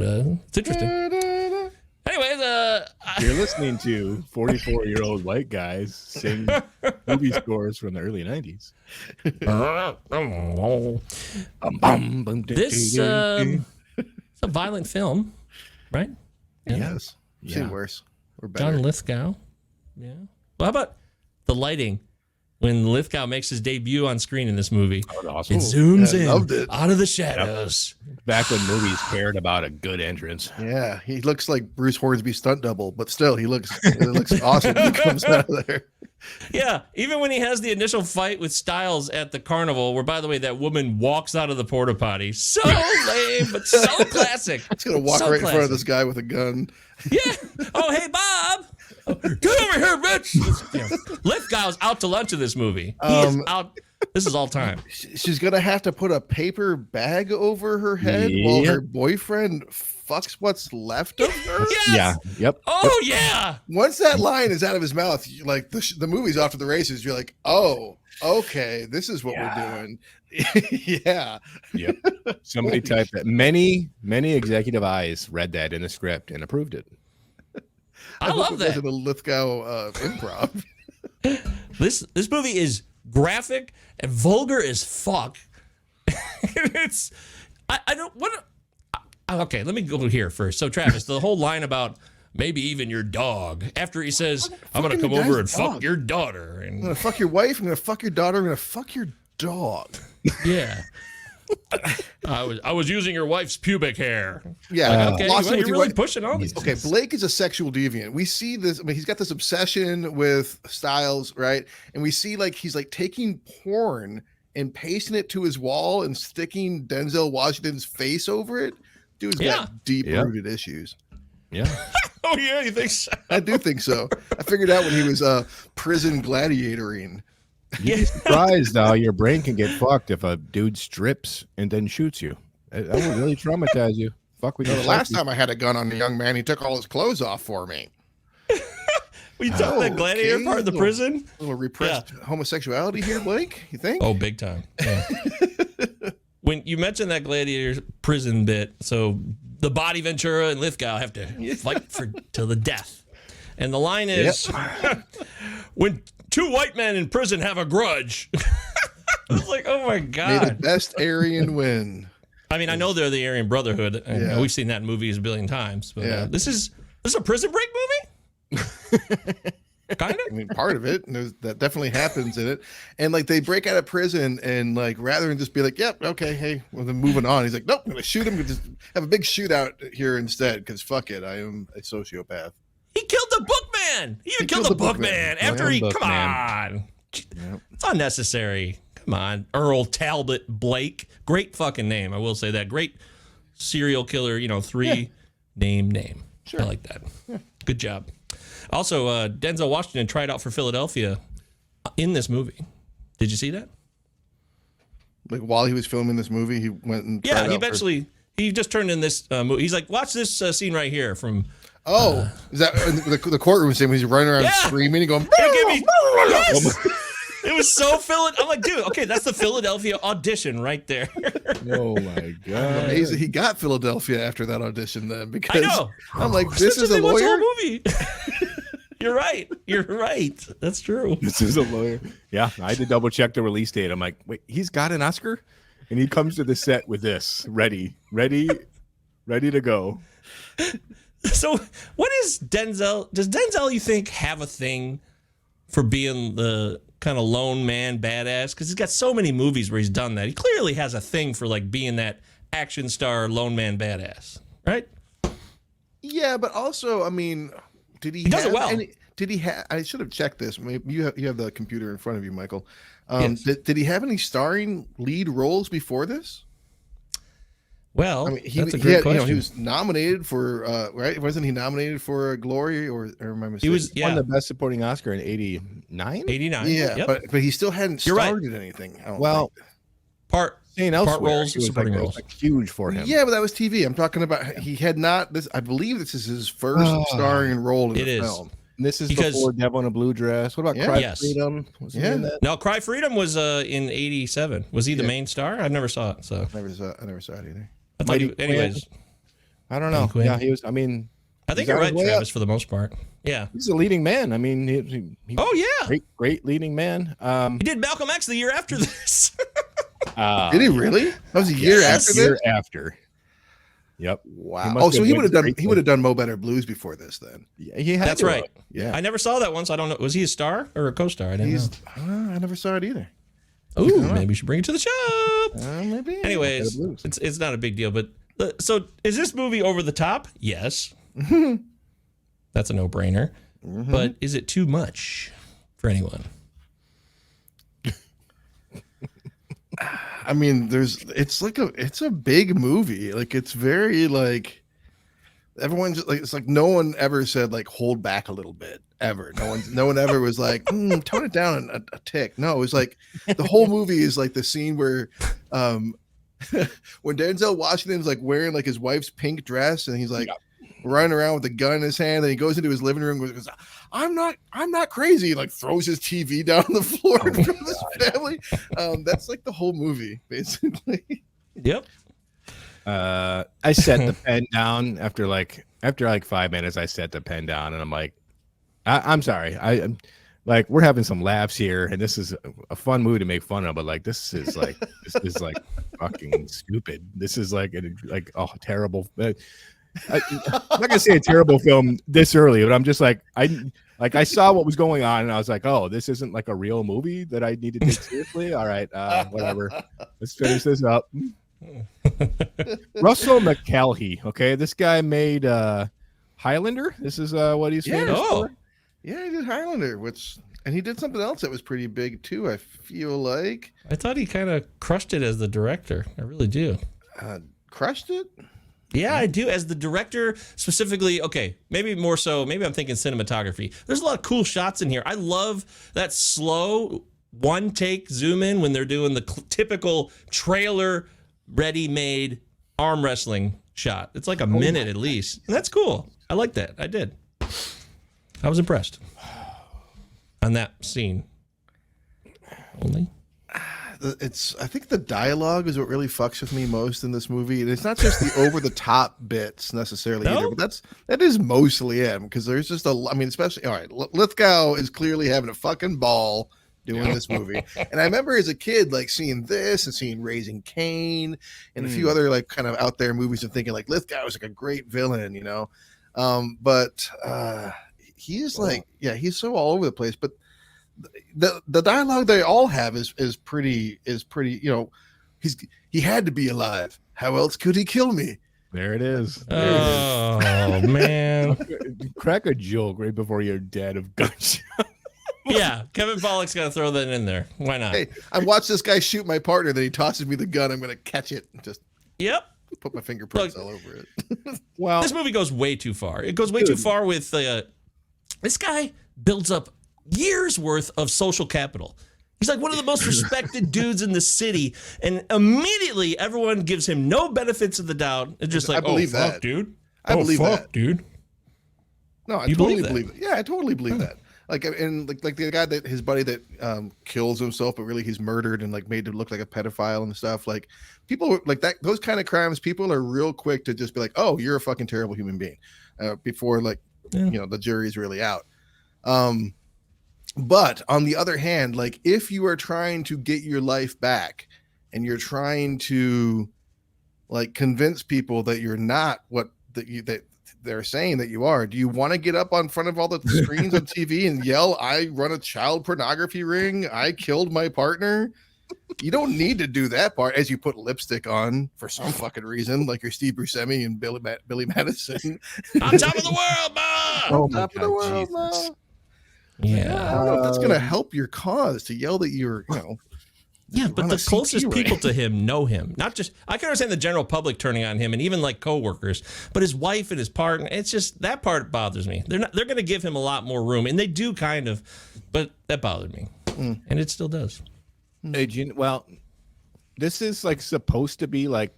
it's interesting. Anyways, you're listening to 44-year-old white guys sing movie scores from the early 90s. This it's a violent film, right? Yeah. Yes. Seen worse or better. John Lithgow. Yeah. Well, how about the lighting? When Lithgow makes his debut on screen in this movie, awesome. It zooms in out of the shadows. Yep. Back when movies cared about a good entrance. Yeah, he looks like Bruce Hornsby's stunt double, but still, he looks awesome when he comes out of there. Yeah, even when he has the initial fight with Styles at the carnival, where, by the way, that woman walks out of the porta potty. So lame, but so classic. He's going to walk in front of this guy with a gun. Yeah. Oh, hey, Bob. Get over here, bitch. Lithgow's out to lunch in this movie. He is out. This is all time. She's going to have to put a paper bag over her head while her boyfriend fucks what's left of her. Yes! Yeah. Yep. Oh, yeah. Once that line is out of his mouth, like the movie's off to the races. You're like, oh, okay, this is what we're doing. Yeah. Yep. Somebody typed that. Many executive eyes read that in the script and approved it. I love that. The Lithgow improv. This movie is graphic and vulgar as fuck. It's I don't what. Okay, let me go here first. So Travis, the whole line about maybe even your dog. After he says, "I'm gonna come over and fuck your daughter," and I'm gonna fuck your wife. I'm gonna fuck your daughter. I'm gonna fuck your dog. Yeah. I was using your wife's pubic hair. Yeah. Okay. You're really pushing all these. Okay. Blake is a sexual deviant. We see this. I mean, he's got this obsession with Styles, right? And we see he's taking porn and pasting it to his wall and sticking Denzel Washington's face over it. Dude's got deep-rooted issues. Yeah. Oh yeah, you think so? I do think so. I figured out when he was prison gladiatoring. You'd be surprised how your brain can get fucked if a dude strips and then shoots you. That would really traumatize you. Fuck with you. The last time I had a gun on a young man, he took all his clothes off for me. We talking that gladiator part of the prison? A little repressed homosexuality here, Blake, you think? Oh, big time. Yeah. When you mentioned that gladiator prison bit, so the Body Ventura and Lithgow have to fight till the death. And the line is, when two white men in prison have a grudge. I was like, oh my God. May the best Aryan win. I mean, I know they're the Aryan Brotherhood, and we've seen that in movies a billion times. But this is a Prison Break movie? Kind of. I mean, part of it, and that definitely happens in it. And like they break out of prison, and like rather than just be like, "Yep, okay, hey, well then moving on," he's like, "Nope, I'm gonna shoot him. Just have a big shootout here instead, because fuck it, I am a sociopath." He killed the bookman. He even killed the bookman after he. Come on, Yep. it's unnecessary. Come on, Earl Talbot Blake. Great fucking name. I will say that. Great serial killer. Three name. Sure. I like that. Yeah. Good job. Also, Denzel Washington tried out for Philadelphia in this movie. Did you see that? Like while he was filming this movie, he went and tried out he just turned in this movie. He's like, watch this scene right here from. Is that the courtroom scene when he's running around screaming and going? Yes! It was so I'm like, dude, okay, that's the Philadelphia audition right there. Oh my god! Amazing. He got Philadelphia after that audition then, because I know. I'm like, this is a lawyer. Movie. You're right. That's true. This is a lawyer. Yeah, I had to double check the release date. I'm like, wait, he's got an Oscar, and he comes to the set with this ready to go. So, what is Denzel? Does Denzel, you think, have a thing for being the kind of lone man badass? Because he's got so many movies where he's done that. He clearly has a thing for like being that action star lone man badass, right? Yeah, but also, I mean, did he does it well. did he have? I should have checked this. Maybe you have the computer in front of you, Michael. Yes. Did he have any starring lead roles before this? Well, I mean, that's a great question. he was nominated for right? Wasn't he nominated for Glory or am I mistaken? He was Won the Best Supporting Oscar in '89. 89. Yeah, Yep. but he still hadn't You're right. started anything. I don't Well, think. part roles, it was supporting like, roles. It was like huge for him. Yeah, but that was TV. I'm talking about he had not. This I believe this is his first starring role in the film. And this is Because- before Devil in a Blue Dress. What about Yeah. Cry Yes. Freedom? Was he Yeah. in that? No, Cry Freedom was in 87. Was he the main star? I never saw it. So I never saw it either. I thought Mighty anyways, I don't know. Quinn. Yeah, he was. I mean, I think he's you're on his right, way Travis, up. for the most part. Yeah. He's a leading man. I mean, he Oh yeah. great leading man. He did Malcolm X the year after this. Did he really? That was a year Yes. after this. Year after. Yep. Wow. must Oh, so have he been would have done great. he would have done Mo Better Blues before this then. Yeah, he had That's to right. have. Yeah. I never saw that once. I don't know. Was he a star or a co-star? I didn't I never saw it either. know. Ooh, maybe we should bring it to the show. Maybe. Anyways, Blues. it's not a big deal. But so is this movie over the top? Yes. That's a no-brainer. But is it too much for anyone? I mean, it's a big movie. Like it's very like everyone's just like it's like no one ever said like hold back a little bit ever. No one ever was like tone it down a tick. No, it was like the whole movie is like the scene where when Denzel Washington's like wearing like his wife's pink dress and he's like running around with a gun in his hand and he goes into his living room and goes, I'm not crazy, like throws his TV down on the floor in front of his family. That's like the whole movie basically. Yep. I set the pen down after like 5 minutes. I set the pen down and I'm like, I'm sorry. I'm like, we're having some laughs here, and this is a fun movie to make fun of, but like this is like fucking stupid. This is like terrible. I'm not gonna say a terrible film this early, but I'm just like I saw what was going on and I was like, oh, this isn't like a real movie that I need to take seriously. All right, whatever. Let's finish this up. Russell McCalhy. Okay, this guy made Highlander. This is what he's famous for. Yeah, he did Highlander, and he did something else that was pretty big too. I feel like I thought he kind of crushed it as the director. I really do. crushed it. Yeah, I do. As the director, specifically, okay, maybe more so, maybe I'm thinking cinematography. There's a lot of cool shots in here. I love that slow one take zoom in when they're doing the typical trailer ready-made arm wrestling shot. It's like a minute at least. And that's cool. I like that. I did. I was impressed on that scene. Only. I think the dialogue is what really fucks with me most in this movie. And it's not just the over the top bits necessarily either, but that is mostly it, because there's just especially, all right, Lithgow is clearly having a fucking ball doing this movie. And I remember as a kid, like seeing this and seeing Raising Cain and a few other like kind of out there movies and thinking like Lithgow is like a great villain, but he's like, yeah, he's so all over the place. But the dialogue they all have is pretty. You know, he had to be alive. How else could he kill me? There it is. Oh man. Crack a joke right before you're dead of gunshot. Yeah, Kevin Pollak's got to throw that in there. Why not? Hey, I watched this guy shoot my partner. Then he tosses me the gun. I'm gonna catch it and just put my fingerprints all over it. Well, this movie goes way too far. It goes way too far with this guy builds up years worth of social capital. He's like one of the most respected dudes in the city, and immediately everyone gives him no benefits of the doubt. It's just like, I believe fuck, that, dude. I believe that, dude. No, I You totally believe believe it. Yeah, I totally believe that. Like, and like the guy that his buddy that kills himself, but really he's murdered and like made to look like a pedophile and stuff. Like people like that, those kind of crimes, people are real quick to just be like, oh, you're a fucking terrible human being, before like you know the jury's really out. But on the other hand, like if you are trying to get your life back and you're trying to like convince people that you're not what that they're saying that you are, do you want to get up on front of all the screens on TV and yell, I run a child pornography ring, I killed my partner? You don't need to do that part as you put lipstick on for some fucking reason, like you're Steve Buscemi and Billy Madison. On top of the world, ma! On top of the world, ma! Yeah. I don't know if that's gonna help your cause to yell that you're, you know. Yeah, but run the a closest CT people ring. to him know him. Not just, I can understand the general public turning on him and even like coworkers, but his wife and his partner, it's just, that part bothers me. They're going to give him a lot more room, and they do kind of, but that bothered me. And it still does. Hey, well, this is like supposed to be like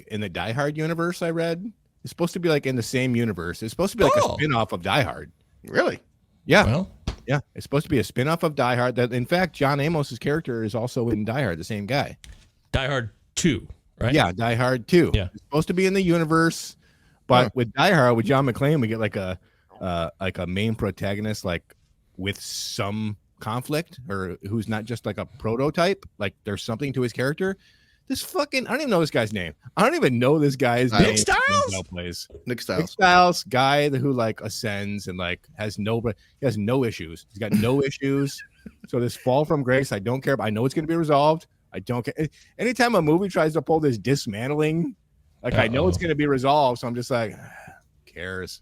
in the Die Hard universe. I read it's supposed to be like in the same universe. It's supposed to be like a spin-off of Die Hard. Really? Yeah. Well, yeah, it's supposed to be a spin-off of Die Hard. That, in fact, John Amos's character is also in Die Hard, the same guy. Die Hard 2, right? Yeah, Die Hard 2. Yeah. It's supposed to be in the universe, but with Die Hard, with John McClane, we get like a main protagonist like with some conflict, or who's not just like a prototype. Like there's something to his character. This fucking, I don't even know this guy's name. I don't even know this guy's name. Nick Stiles? Plays. Nick Stiles. Nick Stiles, guy who like ascends and like he has no issues. He's got no issues. So this fall from grace, I don't care. But I know it's going to be resolved. I don't care. Anytime a movie tries to pull this dismantling, like I know it's going to be resolved. So I'm just like, who cares?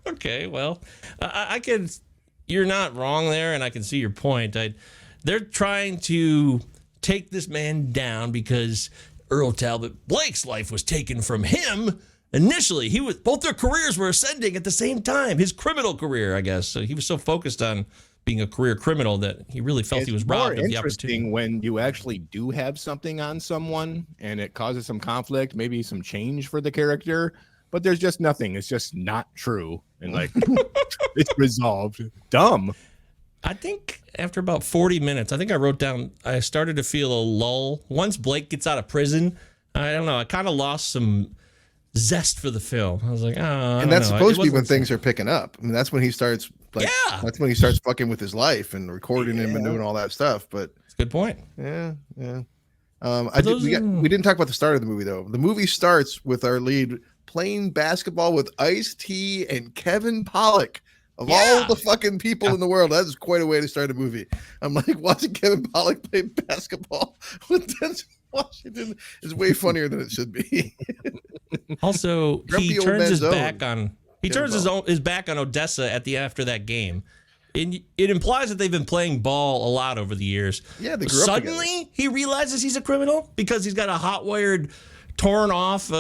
Okay, well, I can, you're not wrong there, and I can see your point. They're trying to take this man down because Earl Talbot Blake's life was taken from him. Initially, both their careers were ascending at the same time. His criminal career, I guess. So he was so focused on being a career criminal that he really felt he was robbed of the opportunity. When you actually do have something on someone and it causes some conflict, maybe some change for the character, but there's just nothing. It's just not true. And like, it's resolved. Dumb. I think after about 40 minutes, I think I wrote down, I started to feel a lull. Once Blake gets out of prison, I don't know, I kind of lost some zest for the film. I was like, oh, and that's supposed to be when things are picking up. I mean, that's when he starts, like, that's when he starts fucking with his life and recording him and doing all that stuff. But that's a good point. Yeah. We didn't talk about the start of the movie though. The movie starts with our lead playing basketball with Ice-T and Kevin Pollak. Of all the fucking people in the world, that is quite a way to start a movie. I'm like, watching Kevin Pollak play basketball with Denzel Washington is way funnier than it should be. Also, he turns his back on his back on Odessa after that game. It implies that they've been playing ball a lot over the years. Yeah, they grew up together. Suddenly, he realizes he's a criminal because he's got a hot-wired, torn off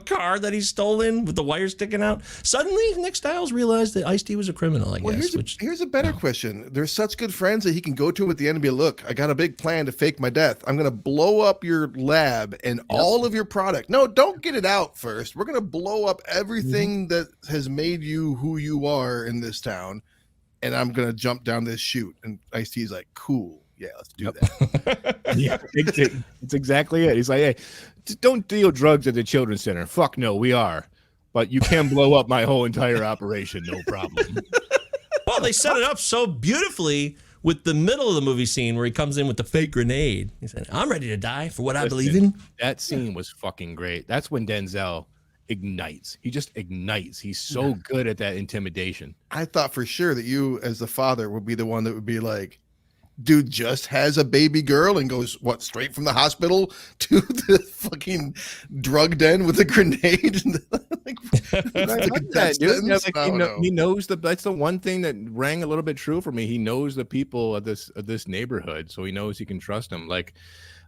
car that he's stolen with the wire sticking out. Suddenly, Nick Stiles realized that Ice-T was a criminal, I guess. Here's a better question. They're such good friends that he can go to at the end and be, look, I got a big plan to fake my death. I'm going to blow up your lab and all of your product. No, don't get it out first. We're going to blow up everything that has made you who you are in this town. And I'm going to jump down this chute. And Ice-T's like, cool. Yeah, let's do that. Yeah, it's exactly it. He's like, hey, don't deal drugs at the children's center. Fuck no, we are. But you can blow up my whole entire operation, no problem. Well, they set it up so beautifully with the middle of the movie scene where he comes in with the fake grenade. He said, I'm ready to die for what I believe in. That scene was fucking great. That's when Denzel ignites. He just ignites. He's so good at that intimidation. I thought for sure that you, as the father, would be the one that would be like, dude just has a baby girl and goes straight from the hospital to the fucking drug den with a grenade. He knows that's the one thing that rang a little bit true for me. He knows the people of this neighborhood, so he knows he can trust them. Like,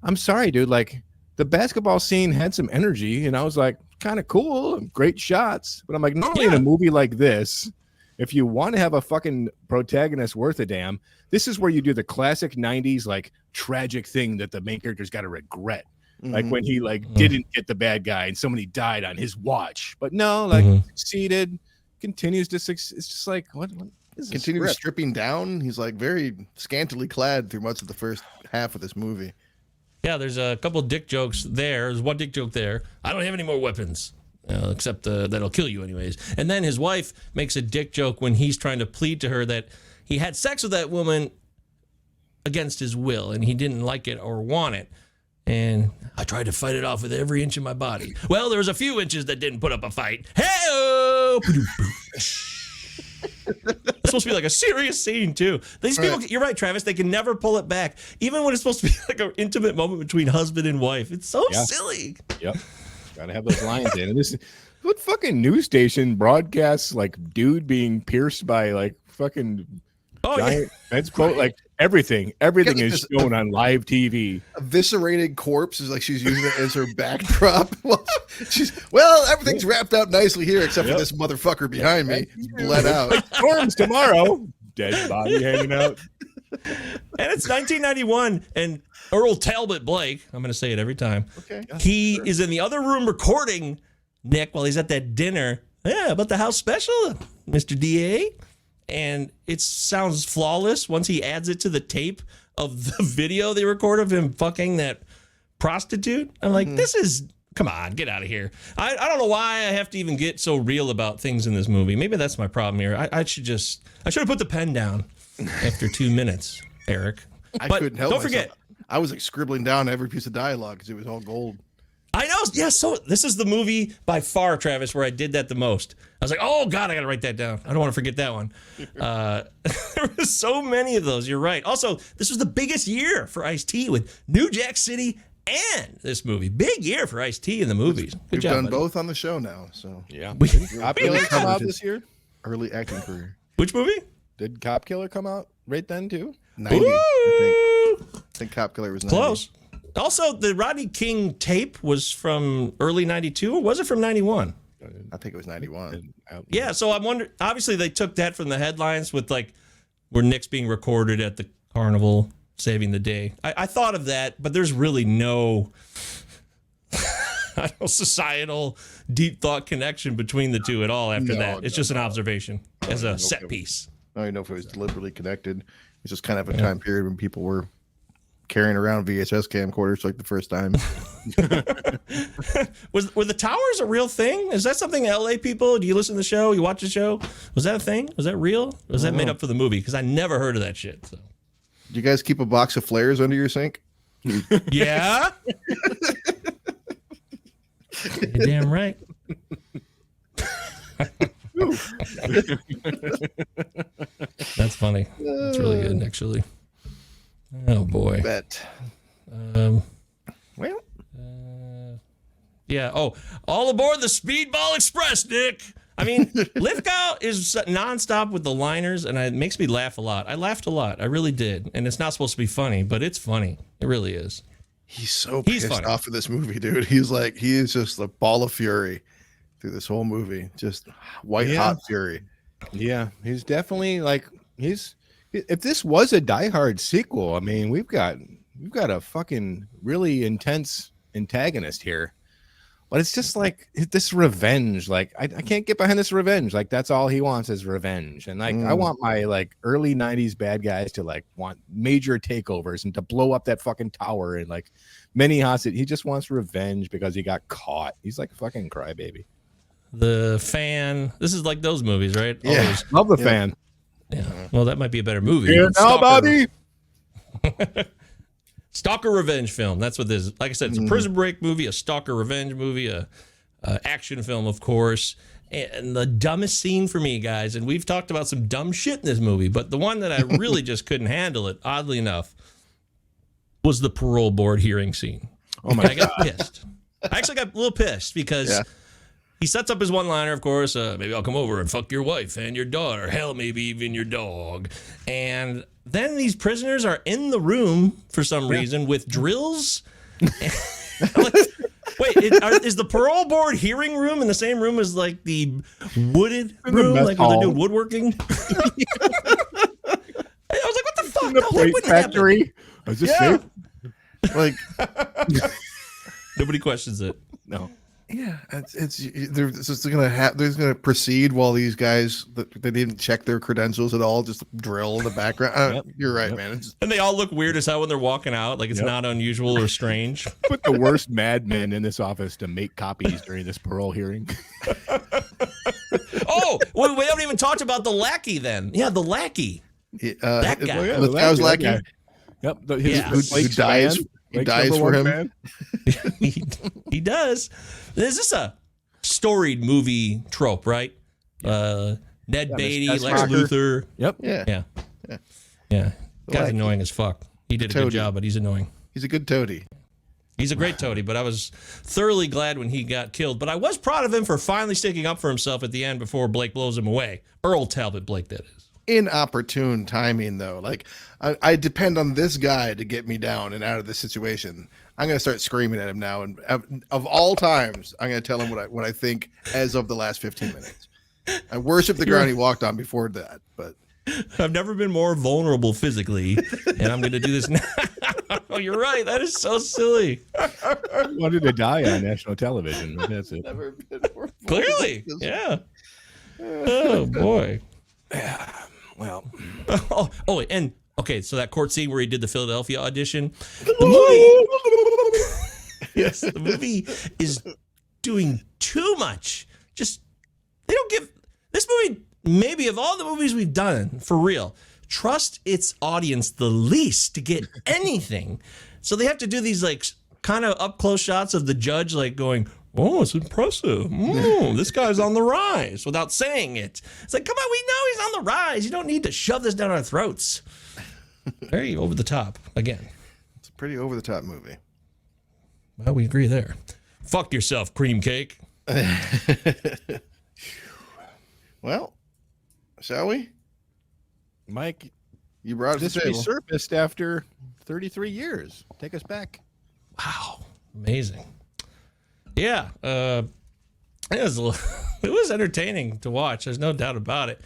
I'm sorry, dude. Like, the basketball scene had some energy, and I was like, kind of cool, great shots. But I'm like, normally in a movie like this, if you want to have a fucking protagonist worth a damn, this is where you do the classic 90s like tragic thing that the main character's got to regret. Like when he didn't get the bad guy and somebody died on his watch. But no, succeeded, continues to succeed. It's just like, what is this? Continues stripping down. He's like very scantily clad through much of the first half of this movie. Yeah, there's a couple of dick jokes there. There's one dick joke there. I don't have any more weapons. Except that'll kill you anyways. And then his wife makes a dick joke when he's trying to plead to her that he had sex with that woman against his will and he didn't like it or want it. And I tried to fight it off with every inch of my body. Well, there was a few inches that didn't put up a fight. Hey-oh! It's supposed to be like a serious scene too. These people, you're right, Travis. They can never pull it back, even when it's supposed to be like an intimate moment between husband and wife. It's so silly. Yep. Gotta have those lines in. And this, what fucking news station broadcasts like dude being pierced by like fucking giant fence boat? Like everything is shown on live TV. Eviscerated corpse is like she's using it as her backdrop. Everything's wrapped up nicely here except for this motherfucker behind me. He's bled out. Storms tomorrow. Dead body hanging out. And it's 1991, and Earl Talbot Blake, I'm going to say it every time, he is in the other room recording, Nick, while he's at that dinner. Yeah, about the house special, Mr. DA. And it sounds flawless once he adds it to the tape of the video they record of him fucking that prostitute. I'm like, this is, come on, get out of here. I don't know why I have to even get so real about things in this movie. Maybe that's my problem here. I should have put the pen down after 2 minutes, Eric. I couldn't help myself. Forget. I was like scribbling down every piece of dialogue because it was all gold. I know. Yeah, so this is the movie by far, Travis, where I did that the most. I was like, oh, God, I got to write that down. I don't want to forget that one. There were so many of those. You're right. Also, this was the biggest year for Ice-T with New Jack City and this movie. Big year for Ice-T in the movies. We've done both on the show now. So yeah. Did Cop Killer come out this year? Early acting career. Which movie? Did Cop Killer come out right then, too? 90, I think Cop Killer was 90. Close. Also, the Rodney King tape was from early 92, or was it from 91? I think it was 91. Yeah, so I'm wondering, obviously they took that from the headlines with like, where Nick's being recorded at the carnival, saving the day. I thought of that, but there's really no societal deep thought connection between the two at all after that. It's just an observation as a set piece. I don't even know if it was deliberately connected. It's just kind of a time period when people were carrying around VHS camcorders like the first time. Were the towers a real thing? Is that something LA people, do you listen to the show? You watch the show? Was that a thing? Was that real? Or was that made up for the movie? Because I never heard of that shit. So. Do you guys keep a box of flares under your sink? Yeah. You're damn right. That's funny. That's really good, actually. Oh boy. Bet. Well. Yeah. Oh, all aboard the Speedball Express, Nick. I mean, Lithgow is nonstop with the liners, and it makes me laugh a lot. I laughed a lot. I really did. And it's not supposed to be funny, but it's funny. It really is. He's so pissed off of this movie, dude. He is just a ball of fury through this whole movie. Just white hot fury. Yeah, he's definitely if this was a Die Hard sequel, I mean, we've got a fucking really intense antagonist here. But it's just like this revenge. Like I can't get behind this revenge. Like that's all he wants is revenge. And like I want my like early 90s bad guys to like want major takeovers and to blow up that fucking tower and like many hostage. He just wants revenge because he got caught. He's like a fucking crybaby. The Fan. This is like those movies, right? Yeah, always. Love the Fan. Yeah. Well, that might be a better movie. Here now, Bobby. Stalker revenge film. That's what this is. Like I said, it's a prison break movie, a stalker revenge movie, a action film, of course. And the dumbest scene for me, guys, and we've talked about some dumb shit in this movie, but the one that I really just couldn't handle it, oddly enough, was the parole board hearing scene. Oh my I got pissed. I actually got a little pissed because he sets up his one-liner, of course, maybe I'll come over and fuck your wife and your daughter, hell, maybe even your dog. And then these prisoners are in the room for some reason with drills. I'm like, wait, is the parole board hearing room in the same room as like the wooded room, like where they're doing woodworking? I was like, what the fuck? The plate factory. Is this safe? Like nobody questions it. No. Yeah, they're just gonna proceed while these guys they didn't check their credentials at all, just drill in the background. You're right, man. And they all look weird as hell when they're walking out, like it's not unusual or strange. Put the worst madmen in this office to make copies during this parole hearing. Oh, we haven't even talked about the lackey then. Yeah, the lackey. That guy. The guy's lackey. Yep. Who dies. He dies for him. He does. Is this a storied movie trope, right? Ned Beatty, Lex Luthor. Yep. Yeah. Guy's annoying as fuck. He did a good job, but he's annoying. He's a good toady. He's a great toady, but I was thoroughly glad when he got killed. But I was proud of him for finally sticking up for himself at the end before Blake blows him away. Earl Talbot Blake, that is. Inopportune timing, though. Like, I depend on this guy to get me down and out of this situation. I'm gonna start screaming at him now, and of all times, I'm gonna tell him what I think as of the last 15 minutes. I worship the ground he walked on before that, but I've never been more vulnerable physically, and I'm gonna do this now. Oh, you're right. That is so silly. Wanted to die on national television. That's it. never been more Clearly, yeah. Oh boy. Yeah. Well. And okay, so that court scene where he did the Philadelphia audition, the movie is doing too much. Just they don't give this movie, maybe of all the movies we've done, for real, trust its audience the least to get anything. So they have to do these like kind of up close shots of the judge like going, oh, it's impressive. This guy's on the rise without saying it. It's like, come on, we know he's on the rise. You don't need to shove this down our throats. Very over the top again. It's a pretty over the top movie. Well, we agree there. Fuck yourself, cream cake. Well, shall we? Mike, you brought us this resurfaced after 33 years. Take us back. Wow. Amazing. Yeah. It was entertaining to watch. There's no doubt about it.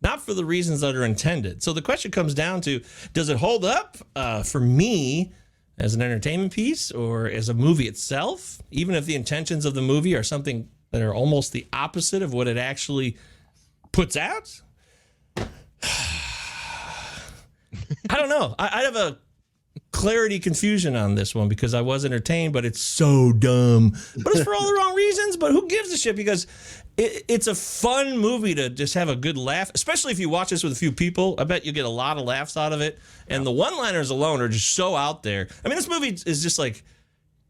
Not for the reasons that are intended. So the question comes down to, does it hold up for me as an entertainment piece or as a movie itself, even if the intentions of the movie are something that are almost the opposite of what it actually puts out? I don't know. I have a clarity confusion on this one because I was entertained, but it's so dumb. But it's for all the wrong reasons, but who gives a shit? Because it's a fun movie to just have a good laugh, especially if you watch this with a few people. I bet you get a lot of laughs out of it. And the one-liners alone are just so out there. I mean, this movie is just like,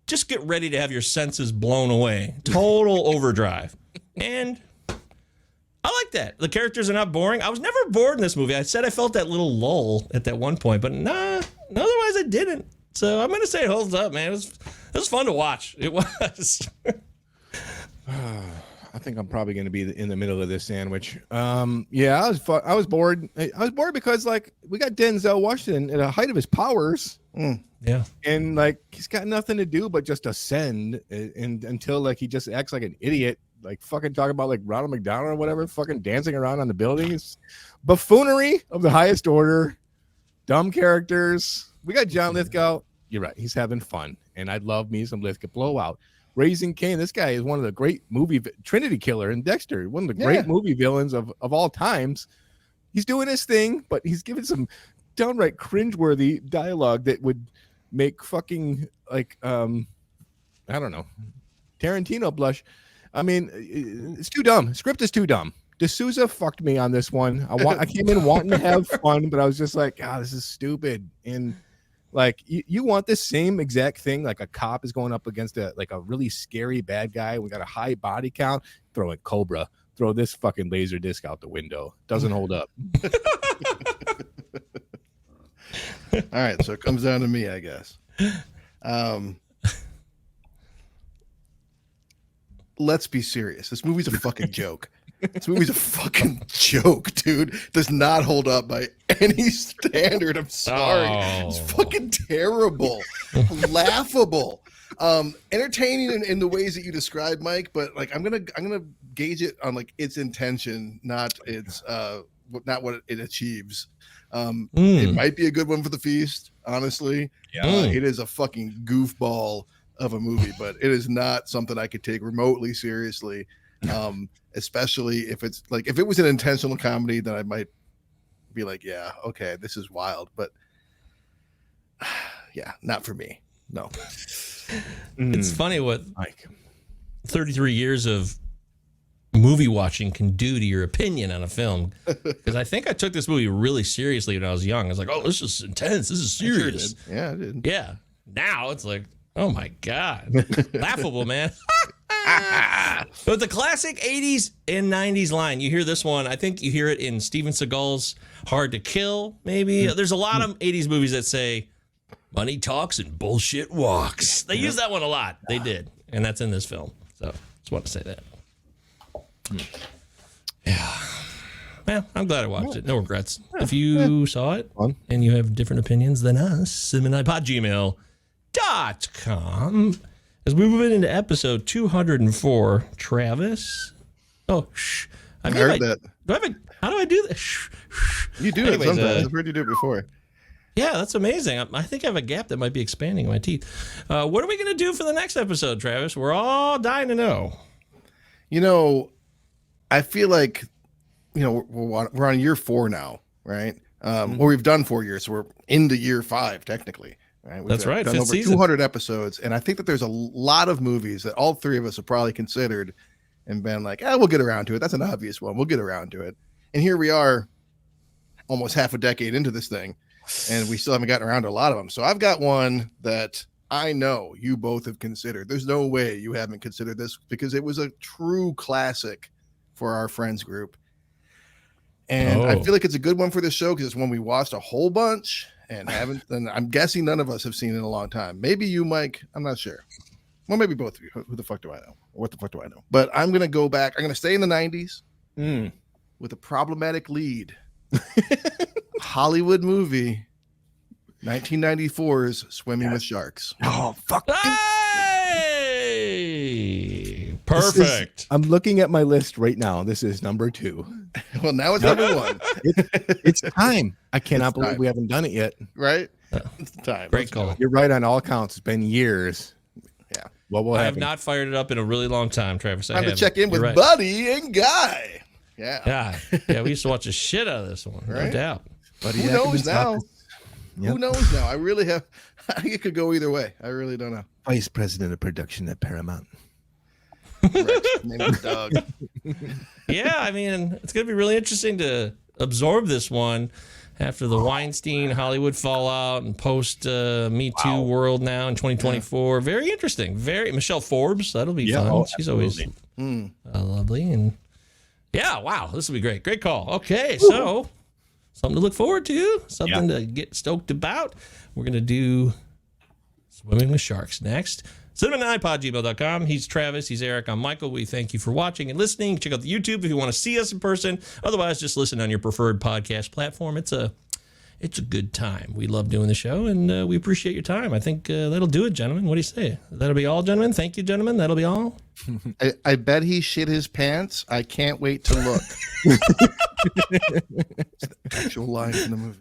just get ready to have your senses blown away. Total overdrive. And I like that. The characters are not boring. I was never bored in this movie. I said I felt that little lull at that one point, but nah, otherwise I didn't. So I'm going to say it holds up, man. It was fun to watch. It was. I think I'm probably going to be in the middle of this sandwich. Yeah, I was bored. I was bored because like we got Denzel Washington at the height of his powers. Yeah. And like he's got nothing to do but just ascend and until like he just acts like an idiot, like fucking talking about like Ronald McDonald or whatever, fucking dancing around on the buildings. Buffoonery of the highest order. Dumb characters. We got John Lithgow. You're right. He's having fun. And I'd love me some Lithgow. Blowout. Raising Cain. This guy is one of the great movie Trinity Killer in Dexter. One of the great movie villains of all times. He's doing his thing, but he's giving some downright cringeworthy dialogue that would make fucking like I don't know, Tarantino blush. I mean, it's too dumb. Script is too dumb. D'Souza fucked me on this one. I came in wanting to have fun, but I was just like, God, this is stupid. And Like you want this same exact thing. Like a cop is going up against a really scary bad guy. We got a high body count. Throw it Cobra. Throw this fucking laser disc out the window. Doesn't hold up. All right, so it comes down to me, I guess. Let's be serious. This movie's a fucking joke. This movie's a fucking joke, dude. Does not hold up by any standard. I'm sorry. Oh. It's fucking terrible. Laughable. Entertaining in the ways that you described, Mike, but like I'm gonna gauge it on like its intention, not its not what it achieves. It might be a good one for the feast, honestly. Yeah. It is a fucking goofball of a movie, but it is not something I could take remotely seriously. Especially if it's like if it was an intentional comedy, then I might be like, yeah, okay, this is wild, but yeah, not for me. No. It's funny what Mike. 33 years of movie watching can do to your opinion on a film. Because I think I took this movie really seriously when I was young. I was like, oh, this is intense. This is serious. Yeah, I did. Yeah. Now it's like, oh my God. Laughable, man. But the classic 80s and 90s line, you hear this one. I think you hear it in Steven Seagal's Hard to Kill, maybe. There's a lot of 80s movies that say, money talks and bullshit walks. They use that one a lot. They did. And that's in this film. So just want to say that. Yeah. Well, I'm glad I watched it. No regrets. If you saw it and you have different opinions than us, cinemanipodgmail.com. As we move into episode 204, Travis. Oh, shh. I heard that. How do I do that? Shh, shh. You do it sometimes. I've heard you do it before. Yeah, that's amazing. I think I have a gap that might be expanding in my teeth. What are we going to do for the next episode, Travis? We're all dying to know. You know, I feel like, you know, we're on year 4 now, right? Or we've done 4 years, so we're into year 5 technically. Right? That's right. Done over 200 episodes, and I think that there's a lot of movies that all 3 of us have probably considered and been like, we'll get around to it. That's an obvious one. We'll get around to it. And here we are, almost half a decade into this thing, and we still haven't gotten around to a lot of them. So I've got one that I know you both have considered. There's no way you haven't considered this because it was a true classic for our friends group. And I feel like it's a good one for this show because it's one we watched a whole bunch and haven't. And I'm guessing none of us have seen it in a long time. Maybe you, Mike. I'm not sure. Well, maybe both of you. Who the fuck do I know? Or what the fuck do I know? But I'm going to go back. I'm going to stay in the 90s with a problematic lead. Hollywood movie, 1994's Swimming with Sharks. Oh, fuck. Hey! Perfect. I'm looking at my list right now. This is number 2. Well, now it's number 1. It's time. I cannot believe we haven't done it yet. Right? It's time. Great call. You're right on all counts. It's been years. Yeah. What will I happen? have not fired it up in a really long time, Travis. Time to check in with Buddy and Guy. Yeah. Yeah, we used to watch the shit out of this one. Right? No doubt. Buddy, who knows now? Yep. Who knows now? I really have. I think it could go either way. I really don't know. Vice president of production at Paramount. Name of the dog. Yeah, I mean, it's going to be really interesting to absorb this one after the Weinstein Hollywood fallout and post Me Too world now in 2024. Very interesting. Very Michelle Forbes. That'll be fun. She's always lovely. And yeah, wow, this will be great. Great call. Okay, so something to look forward to, something to get stoked about. We're going to do Swimming with Sharks next. cinemanipod@gmail.com. He's Travis. He's Eric. I'm Michael. We thank you for watching and listening. Check out the YouTube if you want to see us in person. Otherwise, just listen on your preferred podcast platform. It's a good time. We love doing the show, and we appreciate your time. I think that'll do it, gentlemen. What do you say? That'll be all, gentlemen? Thank you, gentlemen. That'll be all? I bet he shit his pants. I can't wait to look. Actual lines in the movie.